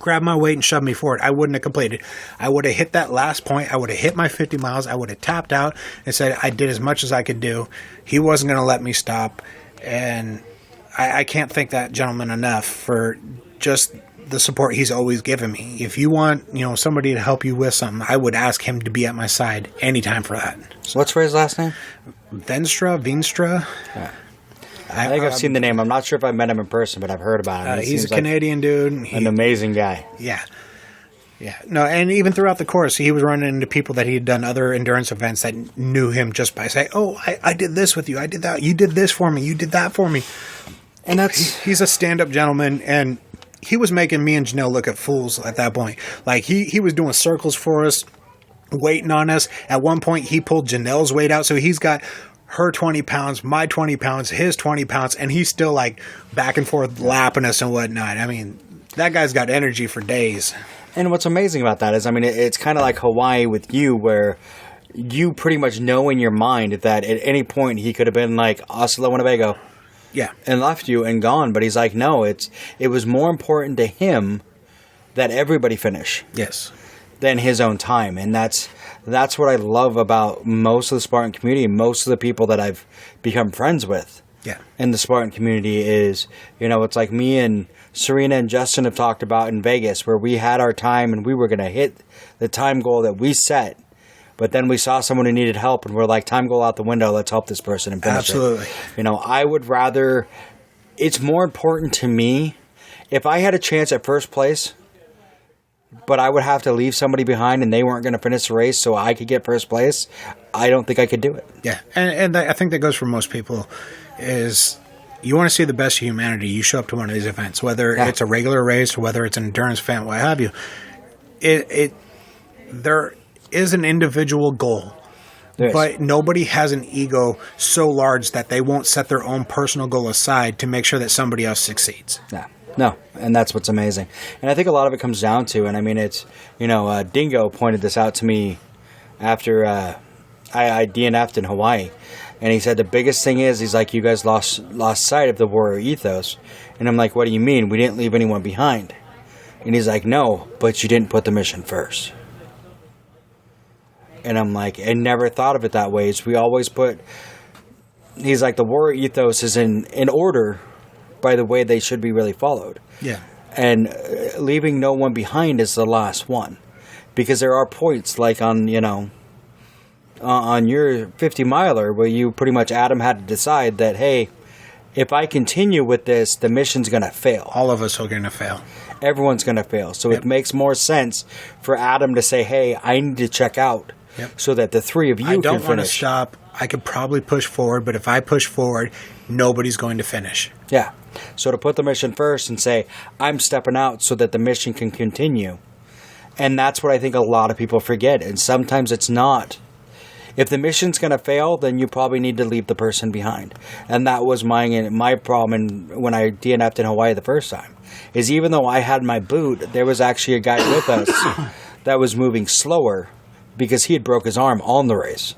my weight and shoved me forward, I wouldn't have completed. I would have hit that last point. I would have hit my 50 miles. I would have tapped out and said I did as much as I could do. He wasn't going to let me stop. And I can't thank that gentleman enough for just the support he's always given me. If you want, somebody to help you with something, I would ask him to be at my side anytime for that. So what's Ray's last name? Veenstra. Yeah. I think I've seen the name. I'm not sure if I've met him in person, but I've heard about him. He's a Canadian dude. An amazing guy. Yeah. Yeah. No, and even throughout the course, he was running into people that he had done other endurance events that knew him just by saying, oh, I did this with you. I did that. You did this for me. You did that for me. And he's a stand-up gentleman, and he was making me and Janelle look at fools at that point. Like, he was doing circles for us, waiting on us. At one point, he pulled Janelle's weight out, so he's got her 20 pounds, my 20 pounds, his 20 pounds, and he's still, like, back and forth lapping us and whatnot. I mean, that guy's got energy for days. And what's amazing about that is, I mean, it's kind of like Hawaii with you, where you pretty much know in your mind that at any point he could have been like, hasta la Winnebago. Yeah. And left you and gone. But he's like, no, it was more important to him that everybody finish. Yes. Than his own time. And that's what I love about most of the Spartan community, most of the people that I've become friends with. Yeah. In the Spartan community is, it's like me and Serena and Justin have talked about in Vegas, where we had our time and we were going to hit the time goal that we set. But then we saw someone who needed help, and we're like, time goal out the window, let's help this person and finish Absolutely. it. I would rather, it's more important to me, if I had a chance at first place, but I would have to leave somebody behind and they weren't going to finish the race so I could get first place, I don't think I could do it. Yeah, and I think that goes for most people, is you want to see the best of humanity, you show up to one of these events, whether it's a regular race, whether it's an endurance event, what have you. There is an individual goal, but nobody has an ego so large that they won't set their own personal goal aside to make sure that somebody else succeeds. No, and that's what's amazing. And I think a lot of it comes down to, and I mean, it's, Dingo pointed this out to me after I DNF'd in Hawaii, and he said the biggest thing is, he's like, you guys lost sight of the warrior ethos. And I'm like, what do you mean? We didn't leave anyone behind. And he's like, no, but you didn't put the mission first. And I'm like, I never thought of it that way. We always put, he's like, the warrior ethos is in order by the way they should be really followed. Yeah. And leaving no one behind is the last one. Because there are points like on, on your 50 miler, where you pretty much, Adam had to decide that, hey, if I continue with this, the mission's going to fail. All of us are going to fail. Everyone's going to fail. So it makes more sense for Adam to say, hey, I need to check out so that the three of you can finish. I don't want to stop. I could probably push forward, but if I push forward, nobody's going to finish. Yeah. So to put the mission first and say, I'm stepping out so that the mission can continue. And that's what I think a lot of people forget. And sometimes it's not. If the mission's going to fail, then you probably need to leave the person behind. And that was my problem when I DNF'd in Hawaii the first time. Is even though I had my boot, there was actually a guy with us that was moving slower because he had broke his arm on the race.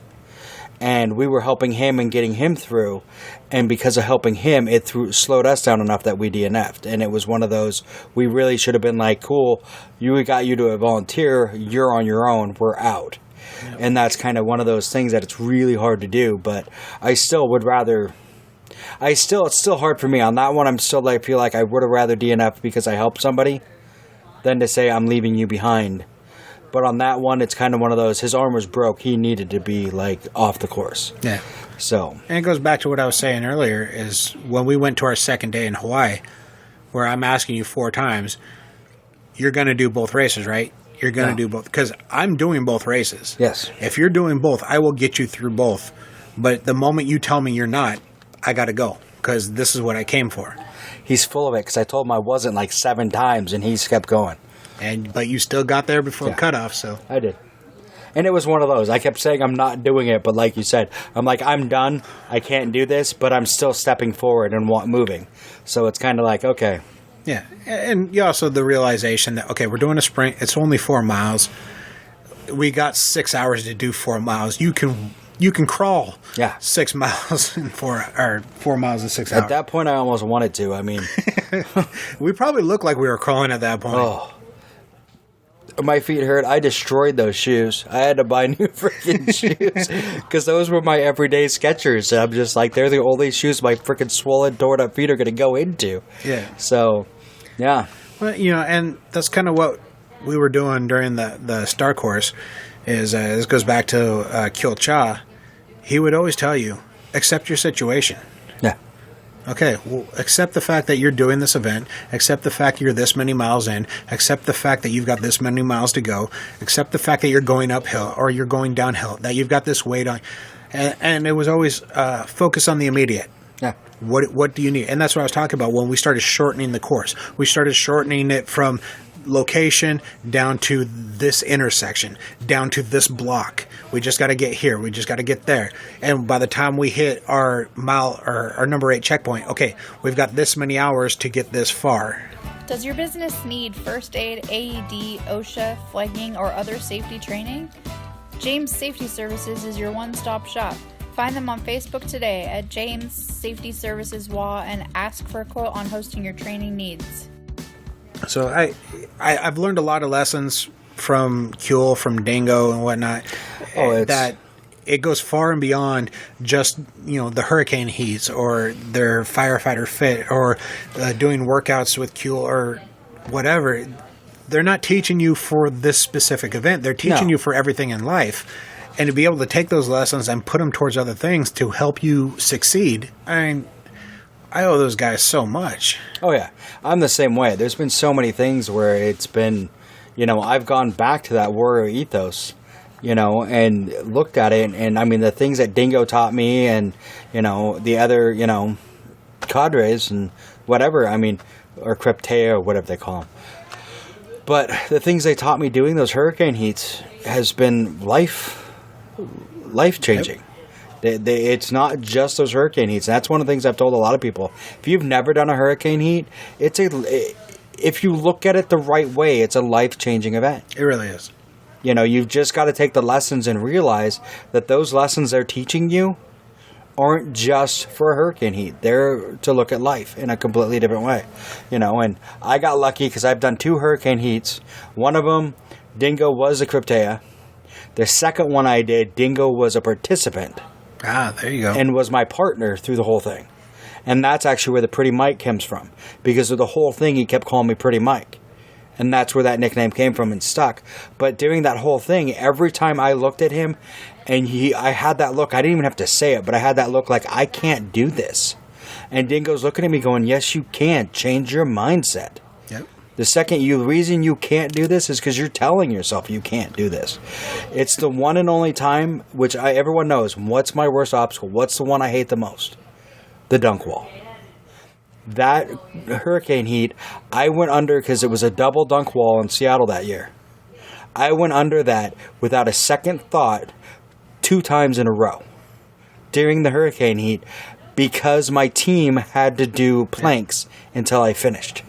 And we were helping him and getting him through. And because of helping him, it slowed us down enough that we DNF'd. And it was one of those, we really should have been like, cool, we got you to a volunteer, you're on your own, we're out. Yep. And that's kind of one of those things that it's really hard to do. But I still would rather, it's still hard for me. On that one, I feel like I would have rather DNF because I helped somebody than to say I'm leaving you behind. But on that one, it's kind of one of those, his arm was broke. He needed to be, like, off the course. Yeah. So. And it goes back to what I was saying earlier, is when we went to our second day in Hawaii, where I'm asking you 4 times, you're going to do both races, right? You're going to do both. Because I'm doing both races. Yes. If you're doing both, I will get you through both. But the moment you tell me you're not, I got to go. Because this is what I came for. He's full of it, because I told him I wasn't like 7 times, and he's kept going. But you still got there before cutoff, so. I did. And it was one of those. I kept saying I'm not doing it, but like you said, I'm like, I'm done. I can't do this, but I'm still stepping forward and moving. So it's kind of like, okay. Yeah. And you also the realization that, okay, we're doing a sprint. It's only 4 miles. We got 6 hours to do 4 miles. You can crawl 6 miles in 4 miles in 6 hours. At that point, I almost wanted to. I mean. We probably looked like we were crawling at that point. Oh. My feet hurt. I destroyed those shoes. I had to buy new freaking shoes because those were my everyday Skechers. I'm just like, they're the only shoes my freaking swollen, torn up feet are going to go into. Yeah. So, yeah. Well, and that's kind of what we were doing during the Star Course. Is this goes back to Kyo Cha. He would always tell you, accept your situation. Yeah. Okay, well, accept the fact that you're doing this event, accept the fact you're this many miles in, accept the fact that you've got this many miles to go, accept the fact that you're going uphill or you're going downhill, that you've got this weight on. And it was always focus on the immediate. Yeah. What do you need? And that's what I was talking about when we started shortening the course. We started shortening it from location down to this intersection, down to this block. We just got to get here. We just got to get there. And by the time we hit our mile or our number 8 checkpoint, okay, we've got this many hours to get this far. Does your business need first aid, AED, OSHA, flagging, or other safety training? James Safety Services is your one-stop shop. Find them on Facebook today at James Safety Services WA and ask for a quote on hosting your training needs. So I've learned a lot of lessons from Kuhl, from Dingo and whatnot. That it goes far and beyond just the hurricane heats or their firefighter fit or doing workouts with Kuhl or whatever. They're not teaching you for this specific event. They're teaching you for everything in life. And to be able to take those lessons and put them towards other things to help you succeed, I owe those guys so much. Oh, yeah. I'm the same way. There's been so many things where it's been, I've gone back to that warrior ethos, and looked at it. And I mean, the things that Dingo taught me and, the other, cadres and whatever, or Kryptea or whatever they call them. But the things they taught me doing those hurricane heats has been life-changing. Yep. It's not just those hurricane heats. That's one of the things I've told a lot of people. If you've never done a hurricane heat, if you look at it the right way, it's a life-changing event. It really is. You've just got to take the lessons and realize that those lessons they're teaching you aren't just for a hurricane heat. They're to look at life in a completely different way. And I got lucky because I've done 2 hurricane heats. One of them, Dingo was a Kryptea. The second one I did, Dingo was a participant. Ah, there you go. And was my partner through the whole thing. And that's actually where the Pretty Mike comes from. Because of the whole thing, he kept calling me Pretty Mike. And that's where that nickname came from and stuck. But during that whole thing, every time I looked at him and I had that look, I didn't even have to say it, but I had that look like, I can't do this. And Dingo's looking at me going, yes, you can. Change your mindset. Yep. The reason you can't do this is because you're telling yourself you can't do this. It's the one and only time, which everyone knows, what's my worst obstacle? What's the one I hate the most? The dunk wall. That hurricane heat, I went under because it was a double dunk wall in Seattle that year. I went under that without a second thought 2 times in a row during the hurricane heat because my team had to do planks until I finished.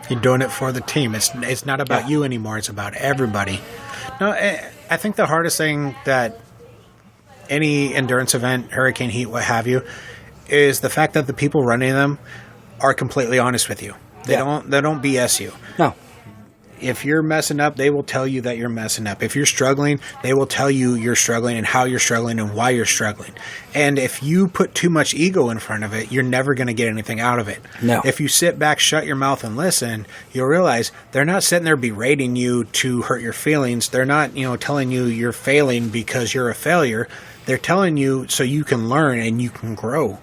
You're doing it for the team. It's not about you anymore. It's about everybody. No, I think the hardest thing that any endurance event, hurricane heat, what have you, is the fact that the people running them are completely honest with you. They don't BS you. No. If you're messing up, they will tell you that you're messing up. If you're struggling, they will tell you you're struggling and how you're struggling and why you're struggling. And if you put too much ego in front of it, you're never going to get anything out of it. No. If you sit back, shut your mouth, and listen, you'll realize they're not sitting there berating you to hurt your feelings. They're not, telling you you're failing because you're a failure. They're telling you so you can learn and you can grow.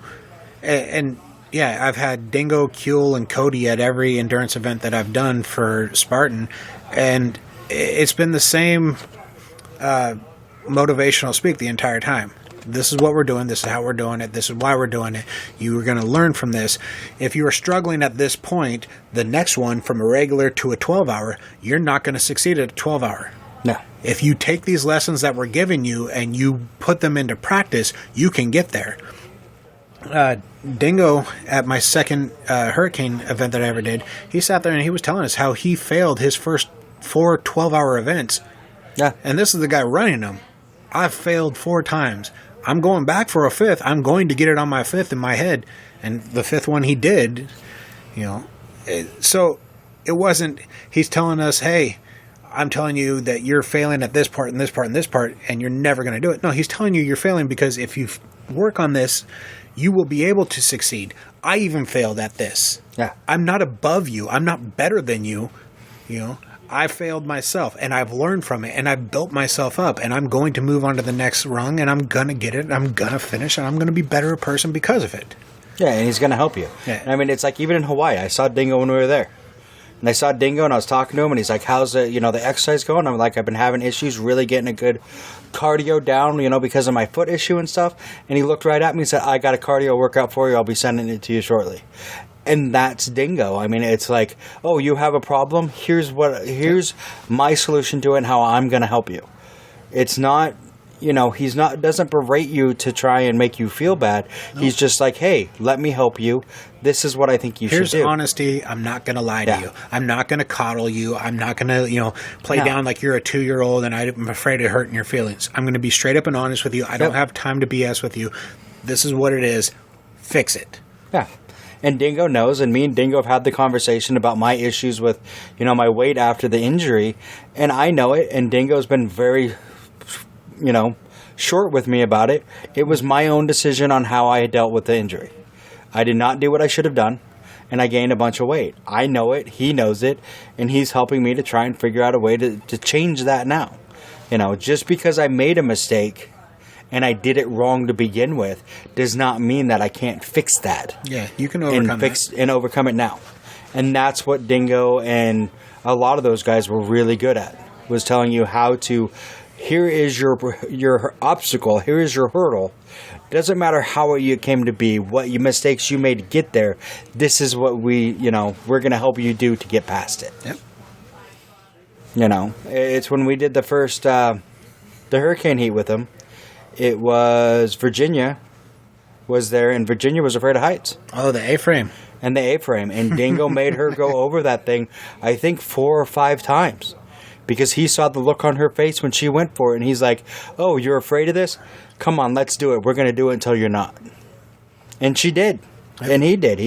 And yeah, I've had Dingo, Kuehl, and Cody at every endurance event that I've done for Spartan, and it's been the same motivational speak the entire time. This is what we're doing. This is how we're doing it. This is why we're doing it. You are going to learn from this. If you are struggling at this point, the next one, from a regular to a 12-hour, you're not going to succeed at a 12-hour. No. If you take these lessons that we're giving you and you put them into practice, you can get there. Dingo, at my second hurricane event that I ever did, he sat there and he was telling us how he failed his first 4 12-hour events. Yeah. And this is the guy running them. I've failed 4 times. I'm going back for a 5th. I'm going to get it on my 5th in my head. And the 5th one he did, So it wasn't, he's telling us, hey, I'm telling you that you're failing at this part and this part and this part, and you're never going to do it. No, he's telling you you're failing because if you work on this, you will be able to succeed. I even failed at this. Yeah. I'm not above you. I'm not better than you. I failed myself, and I've learned from it, and I've built myself up, and I'm going to move on to the next rung, and I'm going to get it, and I'm going to finish, and I'm going to be a better person because of it. Yeah, and he's going to help you. Yeah. I mean, it's like even in Hawaii, I saw Dingo when we were there. And I saw Dingo, and I was talking to him, and he's like, how's the exercise going? I'm like, I've been having issues really getting a good cardio down, because of my foot issue and stuff. And he looked right at me and said, I got a cardio workout for you. I'll be sending it to you shortly. And that's Dingo. I mean, it's like, oh, you have a problem? Here's my solution to it and how I'm going to help you. It's not, doesn't berate you to try and make you feel bad. No. He's just like, hey, let me help you. This is what I think you should do. Here's honesty. I'm not going to lie to you. I'm not going to coddle you. I'm not going to, play down like you're a 2-year-old and I'm afraid of hurting your feelings. I'm going to be straight up and honest with you. I don't have time to BS with you. This is what it is. Fix it. Yeah. And Dingo knows, and me and Dingo have had the conversation about my issues with, my weight after the injury, and I know it, and Dingo's been very, short with me about it. It was my own decision on how I dealt with the injury. I did not do what I should have done, and I gained a bunch of weight. I know it, he knows it, and he's helping me to try and figure out a way to change that now. Just because I made a mistake and I did it wrong to begin with does not mean that I can't fix that. Yeah, you can overcome and overcome it now. And that's what Dingo and a lot of those guys were really good at, was telling you how to, here is your obstacle, here is your hurdle. Doesn't matter how it came to be, what mistakes you made to get there. This is what we're going to help you do to get past it. Yep. It's when we did the first, the hurricane heat with them. It was Virginia was there, and Virginia was afraid of heights. Oh, the A-frame. And the A-frame. And Dingo made her go over that thing, I think 4 or 5 times. Because he saw the look on her face when she went for it. And he's like, oh, you're afraid of this? Come on, let's do it. We're going to do it until you're not. And she did. And he did.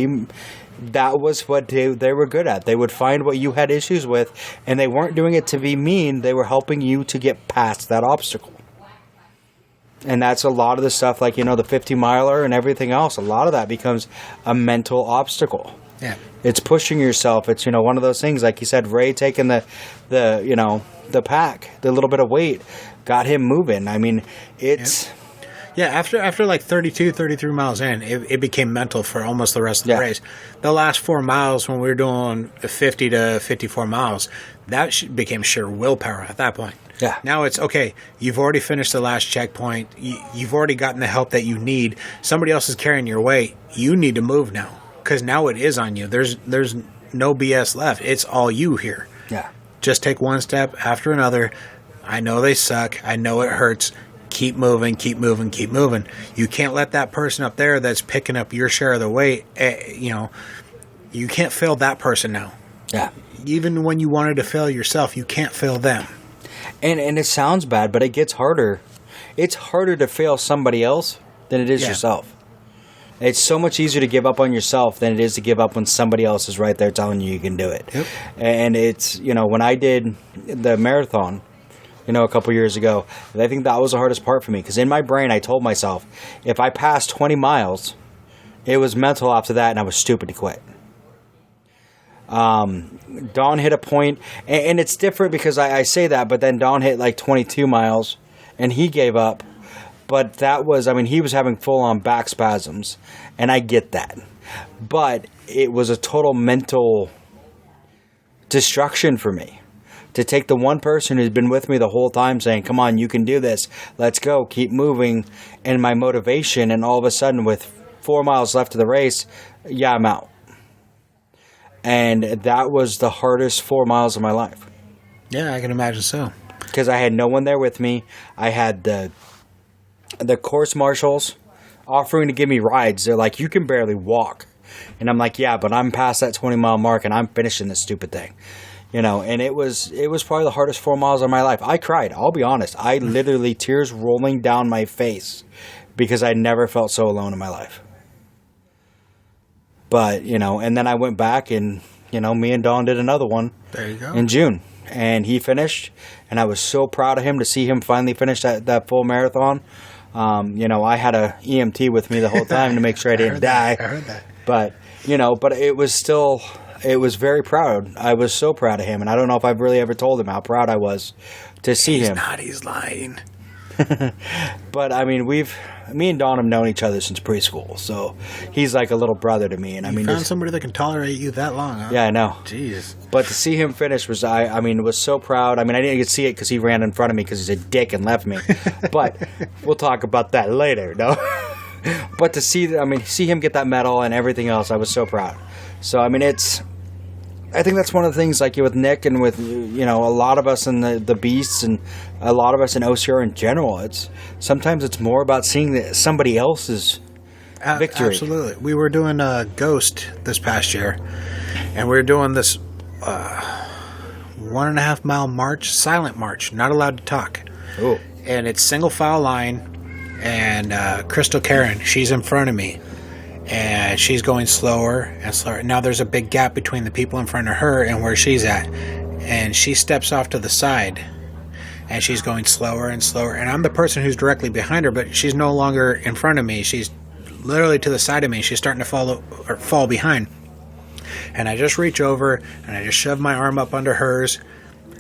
That was what they were good at. They would find what you had issues with, and they weren't doing it to be mean. They were helping you to get past that obstacle. And that's a lot of the stuff, like, the 50-miler and everything else. A lot of that becomes a mental obstacle. Yeah. It's pushing yourself. It's, one of those things, like you said, Ray taking the pack, the little bit of weight, got him moving. I mean, it's... Yeah, after like 32, 33 miles in, it became mental for almost the rest of the race. The last 4 miles, when we were doing 50 to 54 miles, that became sheer willpower at that point. Yeah. Now it's, okay, you've already finished the last checkpoint. You've already gotten the help that you need. Somebody else is carrying your weight. You need to move now, because now it is on you. There's no BS left. It's all you here. Yeah. Just take one step after another. I know they suck. I know it hurts. Keep moving, keep moving, keep moving. You can't let that person up there that's picking up your share of the weight, you can't fail that person now. Yeah. Even when you wanted to fail yourself, you can't fail them. And it sounds bad, but it gets harder. It's harder to fail somebody else than it is yourself. It's so much easier to give up on yourself than it is to give up when somebody else is right there telling you can do it. Yep. And it's, when I did the marathon, a couple years ago, I think that was the hardest part for me, because in my brain I told myself, if I passed 20 miles, it was mental after that, and I was stupid to quit. Don hit a point, and it's different because I say that, but then Don hit like 22 miles, and he gave up. But that was, he was having full-on back spasms, and I get that. But it was a total mental destruction for me. To take the one person who's been with me the whole time saying, come on, you can do this, let's go, keep moving, and my motivation, and all of a sudden with 4 miles left of the race, I'm out. And that was the hardest 4 miles of my life. Yeah, I can imagine so. Because I had no one there with me. I had the course marshals offering to give me rides. They're like, you can barely walk. And I'm like, yeah, but I'm past that 20-mile mark, and I'm finishing this stupid thing. And it was probably the hardest 4 miles of my life. I cried. I'll be honest. I literally, tears rolling down my face because I never felt so alone in my life. But, and then I went back and, me and Dawn did another one. There you go. In June. And he finished. And I was so proud of him to see him finally finish that full marathon. I had a EMT with me the whole time to make sure I didn't die. I heard that. But, but it was still... It was very proud. I was so proud of him, and I don't know if I've really ever told him how proud I was to see him. He's lying. But, me and Dawn have known each other since preschool, so he's like a little brother to me. And You found somebody that can tolerate you that long, huh? Yeah, I know. Jeez. But to see him finish was, was so proud. I didn't get to see it because he ran in front of me because he's a dick and left me. But we'll talk about that later, no? But to see him get that medal and everything else, I was so proud. So, I think that's one of the things, like with Nick and with, a lot of us in the Beasts and a lot of us in OCR in general. Sometimes it's more about seeing somebody else's victory. Absolutely. We were doing Ghost this past year, and we were doing this 1.5 mile march, silent march, not allowed to talk. Ooh. And it's single file line, and Crystal Karen, she's in front of me. And she's going slower and slower. Now there's a big gap between the people in front of her and where she's at. And she steps off to the side. And she's going slower and slower. And I'm the person who's directly behind her, but she's no longer in front of me. She's literally to the side of me. She's starting to fall behind. And I just reach over and I just shove my arm up under hers.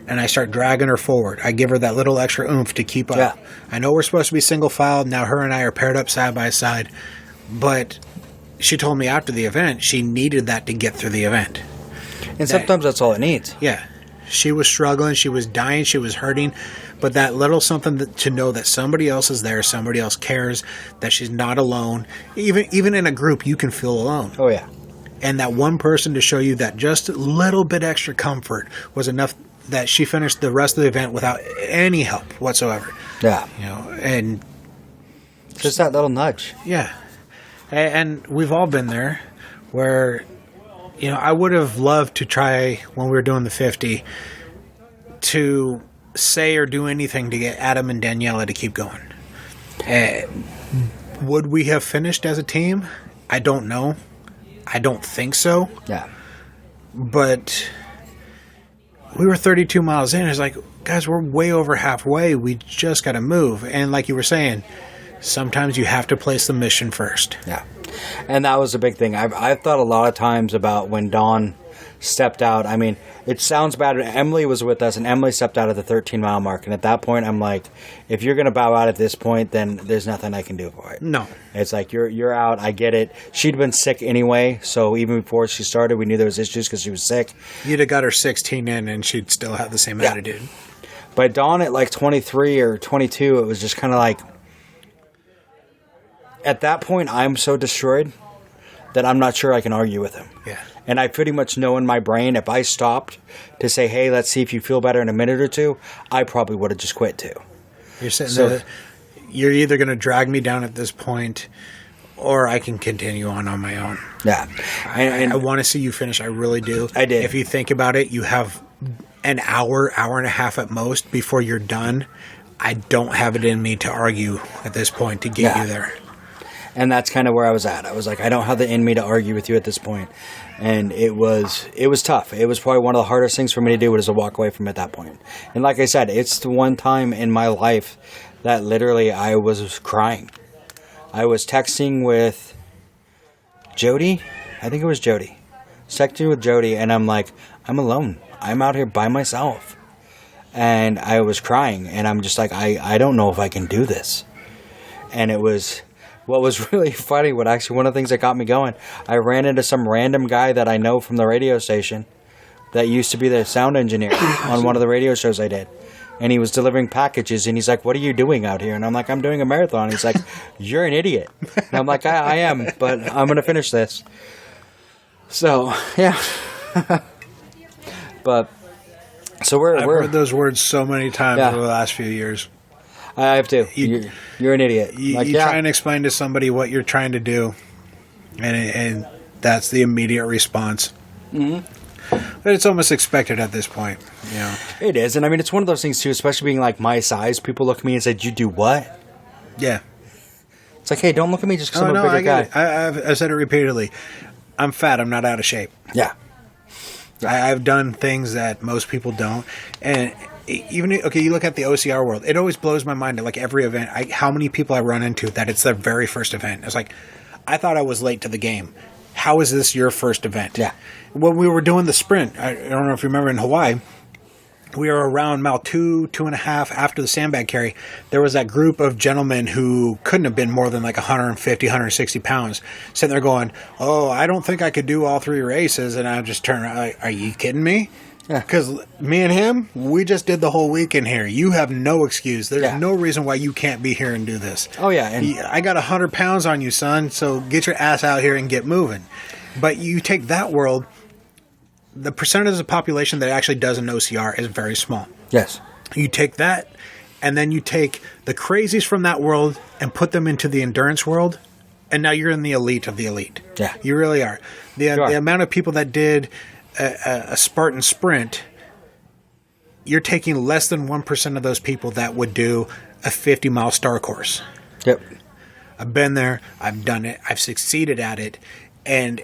And I start dragging her forward. I give her that little extra oomph to keep up. Yeah. I know we're supposed to be single filed. Now her and I are paired up side by side. But... she told me after the event she needed that to get through the event. And sometimes that's all it needs. Yeah. She was struggling. She was dying. She was hurting. But that little something to know that somebody else is there, somebody else cares, that she's not alone. Even in a group, you can feel alone. Oh, yeah. And that one person to show you that just a little bit extra comfort was enough that she finished the rest of the event without any help whatsoever. Yeah. And... just that little nudge. Yeah. And we've all been there where, I would have loved to try when we were doing the 50 to say or do anything to get Adam and Daniela to keep going. Would we have finished as a team? I don't know. I don't think so. Yeah. But we were 32 miles in. It's like, guys, we're way over halfway. We just got to move. And like you were saying, sometimes you have to place the mission first. Yeah. And that was a big thing. I've thought a lot of times about when Dawn stepped out. I mean, it sounds bad. Emily was with us, and Emily stepped out at the 13-mile mark. And at that point, I'm like, if you're going to bow out at this point, then there's nothing I can do for it. No. It's like, you're out. I get it. She'd been sick anyway, so even before she started, we knew there was issues because she was sick. You'd have got her 16 in, and she'd still have the same attitude. But Dawn at like 23 or 22, it was just kind of like, at that point, I'm so destroyed that I'm not sure I can argue with him. Yeah. And I pretty much know in my brain, if I stopped to say, hey, let's see if you feel better in a minute or two, I probably would have just quit too. You're sitting there, you're either going to drag me down at this point, or I can continue on my own. Yeah. And I want to see you finish. I really do. I did. If you think about it, you have an hour and a half at most before you're done. I don't have it in me to argue at this point to get you there. And that's kind of where I was at. I was like, I don't have the in me to argue with you at this point. And it was tough. It was probably one of the hardest things for me to do was to walk away from it at that point. And like I said, it's the one time in my life that literally I was crying. I was texting with Jody. I think it was Jody. Texting with Jody, and I'm like, I'm alone. I'm out here by myself. And I was crying, and I'm just like, I don't know if I can do this. And it was... What was really funny, one of the things that got me going, I ran into some random guy that I know from the radio station that used to be the sound engineer on one of the radio shows I did. And he was delivering packages, and he's like, what are you doing out here? And I'm like, I'm doing a marathon. He's like, you're an idiot. And I'm like, I am, but I'm going to finish this. So, yeah. But, so I've heard those words so many times over the last few years. I have to. You're an idiot. You try and explain to somebody what you're trying to do, and that's the immediate response. Mm-hmm. But it's almost expected at this point. You know? It is. And I mean, it's one of those things, too, especially being like my size. People look at me and say, you do what? Yeah. It's like, hey, don't look at me just because I'm a bigger guy. I've said it repeatedly. I'm fat. I'm not out of shape. Yeah. I've done things that most people don't. And... Even you look at the OCR world. It always blows my mind at like every event. How many people I run into that it's their very first event. It's like, I thought I was late to the game. How is this your first event? Yeah. When we were doing the sprint, I don't know if you remember in Hawaii, we were around mile 2.5 after the sandbag carry. There was that group of gentlemen who couldn't have been more than like 150, 160 pounds, sitting there going, "Oh, I don't think I could do all 3 races." And I just turned around, are you kidding me? Because me and him, we just did the whole weekend here. You have no excuse. There's no reason why you can't be here and do this. Oh, yeah. And I got 100 pounds on you, son, so get your ass out here and get moving. But you take that world, the percentage of the population that actually does an OCR is very small. Yes. You take that, and then you take the crazies from that world and put them into the endurance world, and now you're in the elite of the elite. Yeah. You really are. The amount of people that did... A Spartan sprint, you're taking less than 1% of those people that would do a 50-mile Star Course. Yep. I've been there. I've done it. I've succeeded at it. And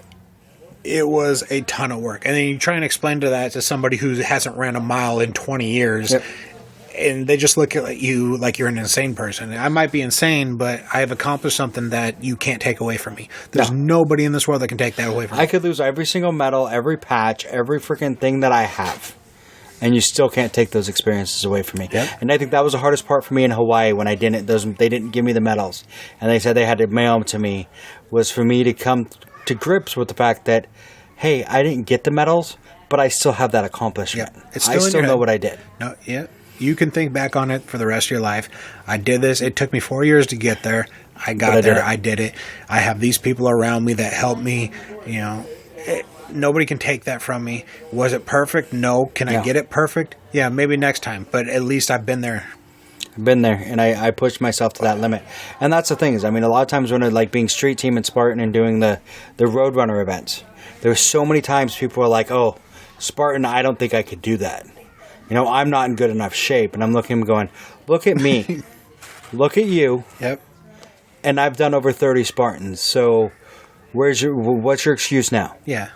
it was a ton of work. And then you try and explain that to somebody who hasn't ran a mile in 20 years. Yep. And they just look at you like you're an insane person. I might be insane, but I have accomplished something that you can't take away from me. There's nobody in this world that can take that away from me. I could lose every single medal, every patch, every freaking thing that I have. And you still can't take those experiences away from me. Yep. And I think that was the hardest part for me in Hawaii when they didn't give me the medals. And they said they had to mail them to me, was for me to come to grips with the fact that, hey, I didn't get the medals, but I still have that accomplishment. Yeah. I still know what I did. No, yeah. You can think back on it for the rest of your life. I did this. It took me 4 years to get there. I got there. I did it. I have these people around me that help me. You know, nobody can take that from me. Was it perfect? No. Can I get it perfect? Yeah, maybe next time. But at least I've been there. I've been there, and I pushed myself to that limit. And that's the thing is, I mean, a lot of times when like being street team and Spartan and doing the Roadrunner events, there's so many times people are like, oh, Spartan, I don't think I could do that. You know, I'm not in good enough shape. And I'm looking at him going, look at me. Look at you. Yep. And I've done over 30 Spartans. So what's your excuse now? Yeah.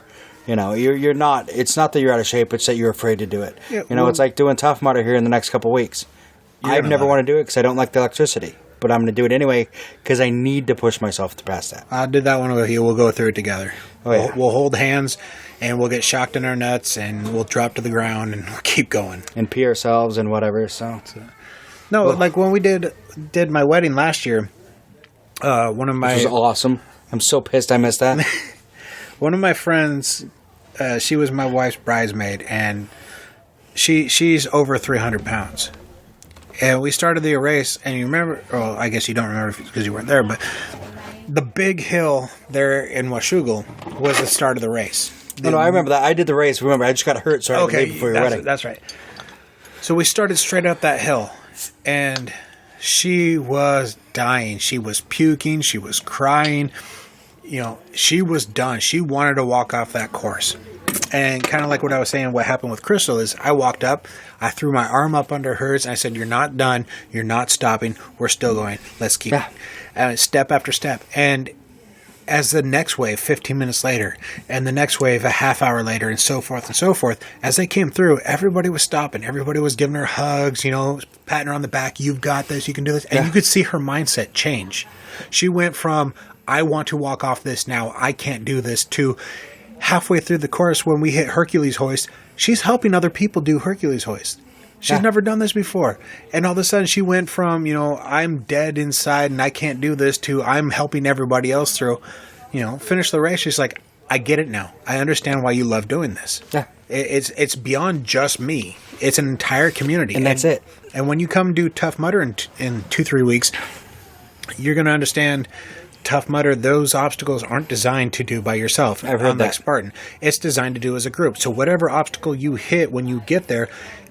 You know, you're not, it's not that you're out of shape, it's that you're afraid to do it. Yeah, it's like doing Tough Mudder here in the next couple weeks. I've never wanted to do it because I don't like the electricity. but I'm going to do it anyway because I need to push myself to pass that. I'll do that one with you. We'll go through it together. Oh, yeah. We'll hold hands, and we'll get shocked in our nuts, and we'll drop to the ground, and we'll keep going. And pee ourselves and whatever, so. No, like when we did my wedding last year, one of my... Which was awesome. I'm so pissed I missed that. One of my friends, she was my wife's bridesmaid, and she's over 300 pounds. And we started the race, and you remember, well, I guess you don't remember because you weren't there, but the big hill there in Washougal was the start of the race. No, I remember that. I did the race. Remember, I just got hurt, so I had to leave before your wedding. That's right. So we started straight up that hill, and she was dying. She was puking. She was crying. You know, she was done. She wanted to walk off that course. And kind of like what I was saying, what happened with Crystal is I walked up, I threw my arm up under hers, and I said, "You're not done. You're not stopping. We're still going. Let's keep step after step." And as the next wave, 15 minutes later, and the next wave a half hour later, and so forth, as they came through, everybody was stopping. Everybody was giving her hugs, you know, patting her on the back. "You've got this. You can do this." And you could see her mindset change. She went from, "I want to walk off this now. I can't do this," to halfway through the course when we hit Hercules hoist, she's helping other people do Hercules hoist. She's never done this before. And all of a sudden she went from, you know, "I'm dead inside and I can't do this," to "I'm helping everybody else through." You know, finish the race. She's like, "I get it now. I understand why you love doing this." Yeah. It's beyond just me. It's an entire community. And that's it. And when you come do Tough Mudder in 2-3 weeks, you're going to understand Tough Mudder, those obstacles aren't designed to do by yourself. I've heard that. Spartan. It's designed to do as a group. So whatever obstacle you hit when you get there,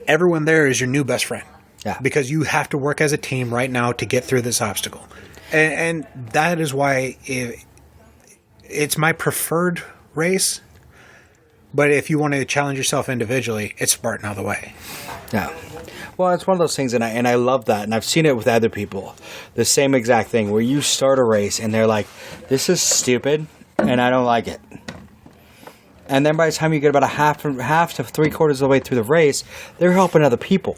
everyone there is your new best friend. Yeah. Because you have to work as a team right now to get through this obstacle. And that is why it's my preferred race. But if you want to challenge yourself individually, it's Spartan all the way. Yeah. Well, it's one of those things, and I love that, and I've seen it with other people. The same exact thing, where you start a race, and they're like, "This is stupid, and I don't like it." And then by the time you get about a half to 3/4 of the way through the race, they're helping other people.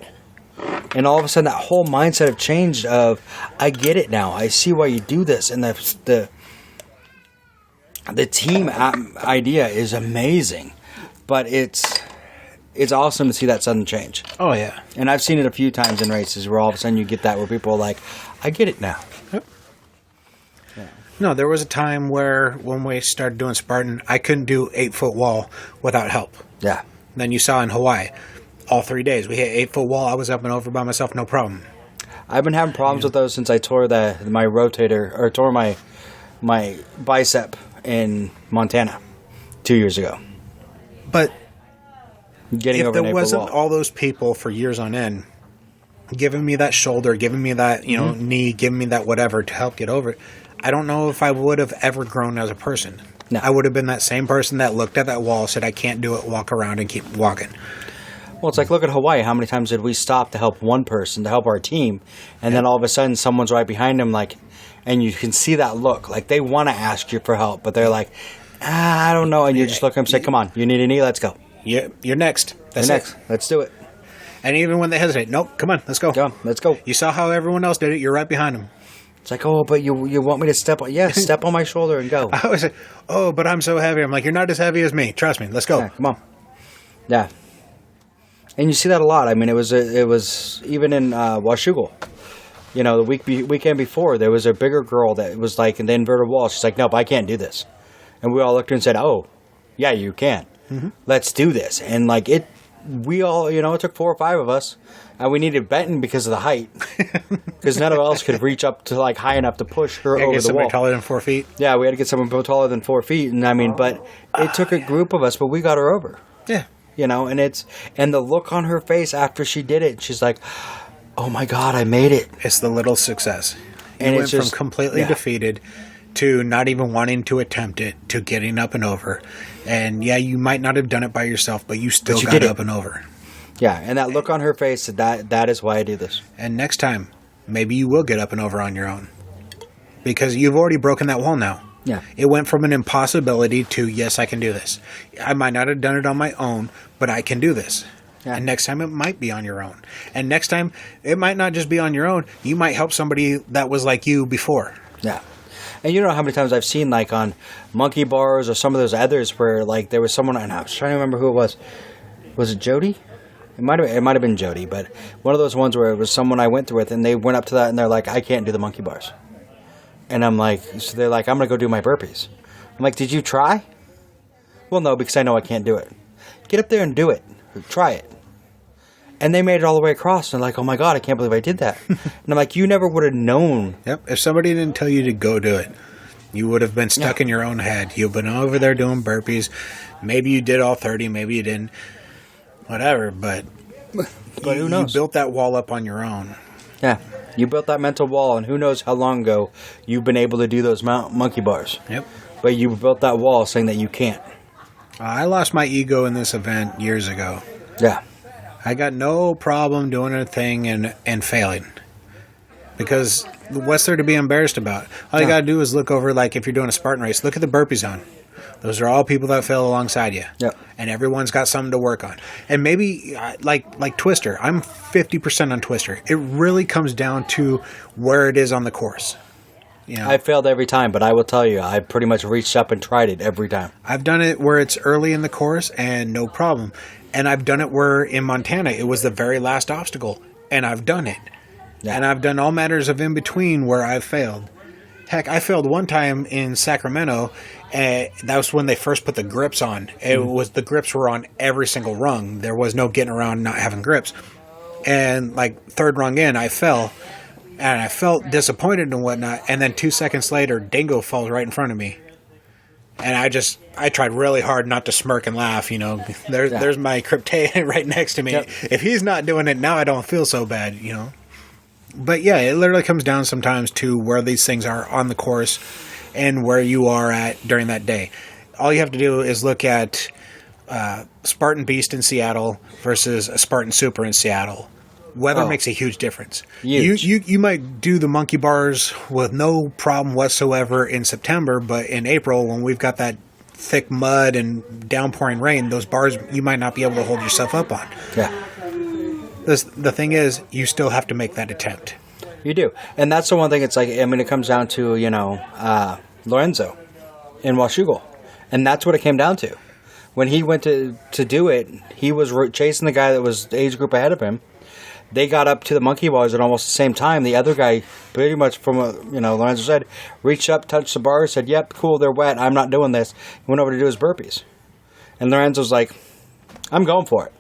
And all of a sudden, that whole mindset have changed of, "I get it now. I see why you do this." And the team idea is amazing, but it's awesome to see that sudden change. Oh, yeah. And I've seen it a few times in races where all of a sudden you get that where people are like, "I get it now." Yep. Yeah. No, there was a time where when we started doing Spartan, I couldn't do 8-foot wall without help. Yeah. Then you saw in Hawaii, all 3 days, we hit 8-foot wall. I was up and over by myself, no problem. I've been having problems with those since I tore my rotator, or tore my bicep in Montana 2 years ago. But Getting if over there wasn't wall. all those people for years on end giving me that shoulder, giving me that knee, giving me that whatever to help get over it, I don't know if I would have ever grown as a person. No. I would have been that same person that looked at that wall, said, "I can't do it," walk around and keep walking. Well, it's like, look at Hawaii. How many times did we stop to help one person, to help our team, and then all of a sudden someone's right behind them, like, and you can see that look, like they want to ask you for help, but they're like, "I don't know," and you just look at them and say, "Come on, you need a knee, let's go." Yeah, you're next. That's You're it. next. Let's do it. And even when they hesitate, "Nope, come on, let's go." Go, let's go. You saw how everyone else did it. You're right behind them. It's like, "Oh, but you want me to step on?" Yes, step on my shoulder and go. I was like, "Oh, but I'm so heavy." I'm like, "You're not as heavy as me. Trust me. Let's go." Yeah, come on. Yeah. And you see that a lot. I mean, it was even in Washougal. You know, the weekend before, there was a bigger girl that was like in the inverted wall. She's like, "Nope, I can't do this." And we all looked at her and said, "Oh, yeah, you can. Mm-hmm. Let's do this." And like we all, you know, it took 4 or 5 of us. And we needed Benton because of the height. Because none of us else could reach up to like high enough to push her over get the wall. taller than 4 feet. Yeah, we had to get someone taller than 4 feet. And I mean, but it took a group of us, but we got her over. Yeah. You know, and the look on her face after she did it, she's like, "Oh my God, I made it." It's the little success. You And went it's just from completely defeated to not even wanting to attempt it to getting up and over. And yeah, you might not have done it by yourself, but you still got did it. up and over. Yeah, and that look on her face, that is why I do this. And next time, maybe you will get up and over on your own. Because you've already broken that wall now. Yeah. It went from an impossibility to, yes, I can do this. I might not have done it on my own, but I can do this. Yeah. And next time it might be on your own. And next time it might not just be on your own. You might help somebody that was like you before. Yeah. And you know how many times I've seen, like, on monkey bars or some of those others where, like, there was someone, and I was trying to remember who it was. Was it Jody? It might have been Jody, but one of those ones where it was someone I went through with, and they went up to that, and they're like, I can't do the monkey bars. And I'm like, so they're like, I'm going to go do my burpees. I'm like, did you try? Well, no, because I know I can't do it. Get up there and do it. Try it. And they made it all the way across, and they're like, oh my God, I can't believe I did that. And I'm like, you never would have known. Yep. If somebody didn't tell you to go do it, you would have been stuck in your own head. You've been over there doing burpees. Maybe you did all 30, maybe you didn't. Whatever, but who knows? You built that wall up on your own. Yeah. You built that mental wall, and who knows how long ago you've been able to do those monkey bars. Yep. But you built that wall saying that you can't. I lost my ego in this event years ago. Yeah. I got no problem doing a thing and failing. Because what's there to be embarrassed about? All you got to do is look over, like if you're doing a Spartan race, look at the burpee zone. Those are all people that fail alongside you. Yep. And everyone's got something to work on. And maybe, like Twister, I'm 50% on Twister. It really comes down to where it is on the course. You know, I failed every time, but I will tell you, I pretty much reached up and tried it every time. I've done it where it's early in the course and no problem. And I've done it where in Montana, it was the very last obstacle. And I've done it. Yeah. And I've done all matters of in between where I've failed. Heck, I failed one time in Sacramento. That was when they first put the grips on. It was the grips were on every single rung. There was no getting around not having grips. And like third rung in, I fell. And I felt disappointed and whatnot. And then 2 seconds later, Dingo falls right in front of me. And I tried really hard not to smirk and laugh, you know. There's my Cryptid right next to me. Yep. If he's not doing it now, I don't feel so bad, you know. But yeah, it literally comes down sometimes to where these things are on the course and where you are at during that day. All you have to do is look at Spartan Beast in Seattle versus a Spartan Super in Seattle. Weather makes a huge difference. Huge. You might do the monkey bars with no problem whatsoever in September, but in April when we've got that thick mud and downpouring rain, those bars you might not be able to hold yourself up on. Yeah. The thing is, you still have to make that attempt. You do. And that's the one thing, it's like, I mean, it comes down to, you know, Lorenzo in Washougal. And that's what it came down to. When he went to do it, he was chasing the guy that was the age group ahead of him. They got up to the monkey bars at almost the same time. The other guy, pretty much from what, Lorenzo said, reached up, touched the bar, said, yep, cool, they're wet, I'm not doing this. He went over to do his burpees. And Lorenzo's like, I'm going for it.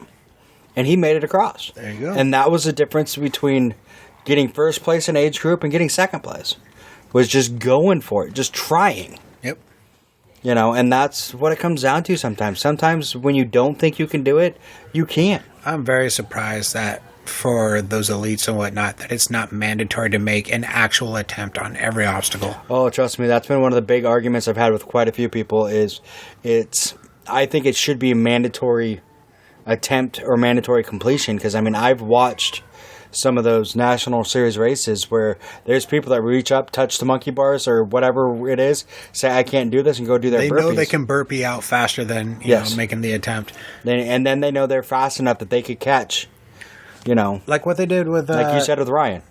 And he made it across. There you go. And that was the difference between getting first place in age group and getting second place. Was just going for it, just trying. Yep. You know, and that's what it comes down to sometimes. Sometimes when you don't think you can do it, you can't. I'm very surprised that for those elites and whatnot, that it's not mandatory to make an actual attempt on every obstacle. Oh, trust me, that's been one of the big arguments I've had with quite a few people I think it should be a mandatory attempt or mandatory completion, because, I mean, I've watched some of those national series races where there's people that reach up, touch the monkey bars or whatever it is, say, I can't do this, and go do their burpees. They know they can burpee out faster than you know, making the attempt. And then they know they're fast enough that they could catch, you know. Like what they did with... like you said with Ryan.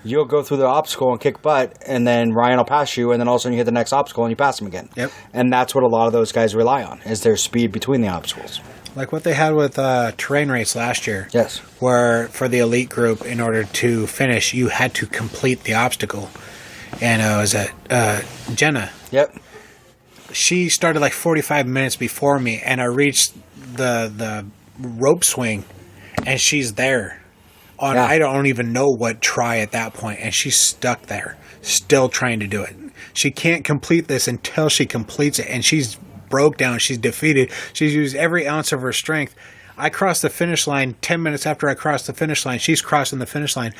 You'll go through the obstacle and kick butt, and then Ryan will pass you, and then all of a sudden you hit the next obstacle and you pass him again. Yep. And that's what a lot of those guys rely on, is their speed between the obstacles. Like what they had with terrain race last year. Yes. Where for the elite group, in order to finish, you had to complete the obstacle. And it was Jenna. Yep. She started like 45 minutes before me, and I reached the rope swing, and she's there. I don't even know what try at that point, and she's stuck there, still trying to do it. She can't complete this until she completes it, and she's broke down. She's defeated. She's used every ounce of her strength. I crossed the finish line 10 minutes after I crossed the finish line. She's crossing the finish line.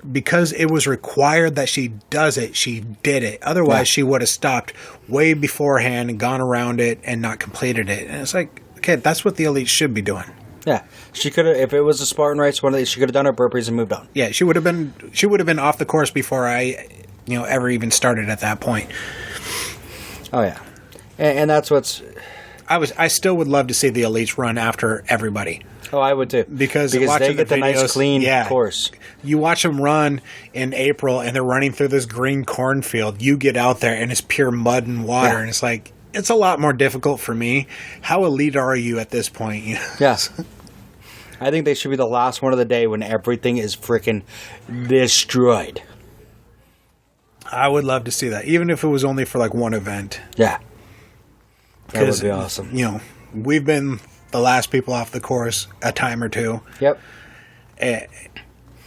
Because it was required that she does it, she did it. Otherwise, she would have stopped way beforehand and gone around it and not completed it. And it's like, okay, that's what the elite should be doing. Yeah, she could have. If it was a Spartan race, she could have done her burpees and moved on. Yeah, she would have been off the course before I, ever even started at that point. Oh yeah, and that's what's. I still would love to see the elites run after everybody. Oh, I would too. Because they watching get the videos, nice clean course. You watch them run in April and they're running through this green cornfield. You get out there and it's pure mud and water, and it's like, it's a lot more difficult for me. How elite are you at this point? Yes. I think they should be the last one of the day when everything is freaking destroyed. I would love to see that, even if it was only for like one event. Yeah. That would be awesome. You know, we've been the last people off the course a time or two. Yep.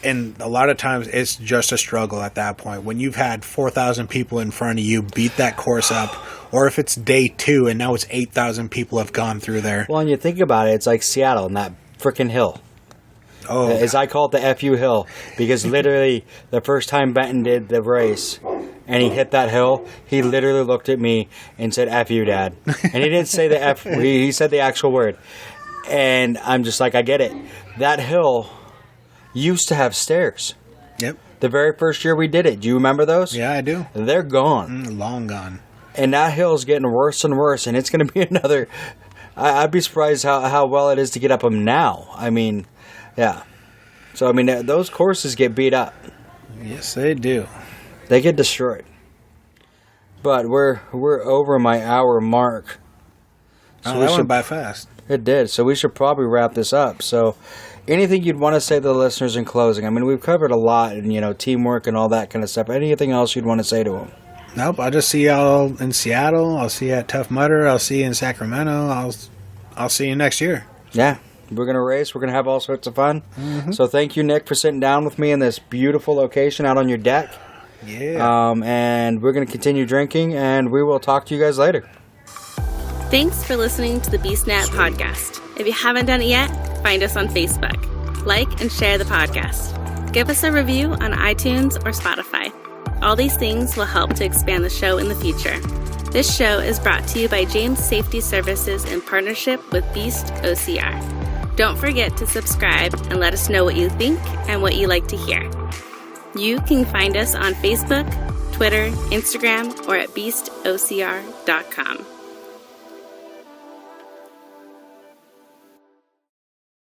And a lot of times it's just a struggle at that point. When you've had 4,000 people in front of you beat that course up, or if it's day 2 and now it's 8,000 people have gone through there. Well, and you think about it, it's like Seattle and that freaking hill. Oh. As I call it, the FU hill, because literally the first time Benton did the race and he hit that hill, he literally looked at me and said, F you, Dad. And he didn't say the F, he said the actual word. And I'm just like, I get it. That hill used to have stairs. Yep. The very first year we did it. Do you remember those? Yeah, I do. They're gone. Long gone. And that hill's getting worse and worse, and it's going to be another... I'd be surprised how well it is to get up them now. I mean, yeah. So, I mean, those courses get beat up. Yes, they do. They get destroyed. But we're over my hour mark. So that went by fast. It did. So we should probably wrap this up. So anything you'd want to say to the listeners in closing? I mean, we've covered a lot, and, you know, teamwork and all that kind of stuff. Anything else you'd want to say to them? Nope. I'll just see y'all in Seattle. I'll see you at Tough Mudder. I'll see you in Sacramento. I'll see you next year. Yeah. We're going to race. We're going to have all sorts of fun. Mm-hmm. So thank you, Nick, for sitting down with me in this beautiful location out on your deck. Yeah. And we're going to continue drinking, and we will talk to you guys later. Thanks for listening to the BeastNet podcast. If you haven't done it yet, find us on Facebook. Like and share the podcast. Give us a review on iTunes or Spotify. All these things will help to expand the show in the future. This show is brought to you by James Safety Services in partnership with Beast OCR. Don't forget to subscribe and let us know what you think and what you like to hear. You can find us on Facebook, Twitter, Instagram, or at beastocr.com.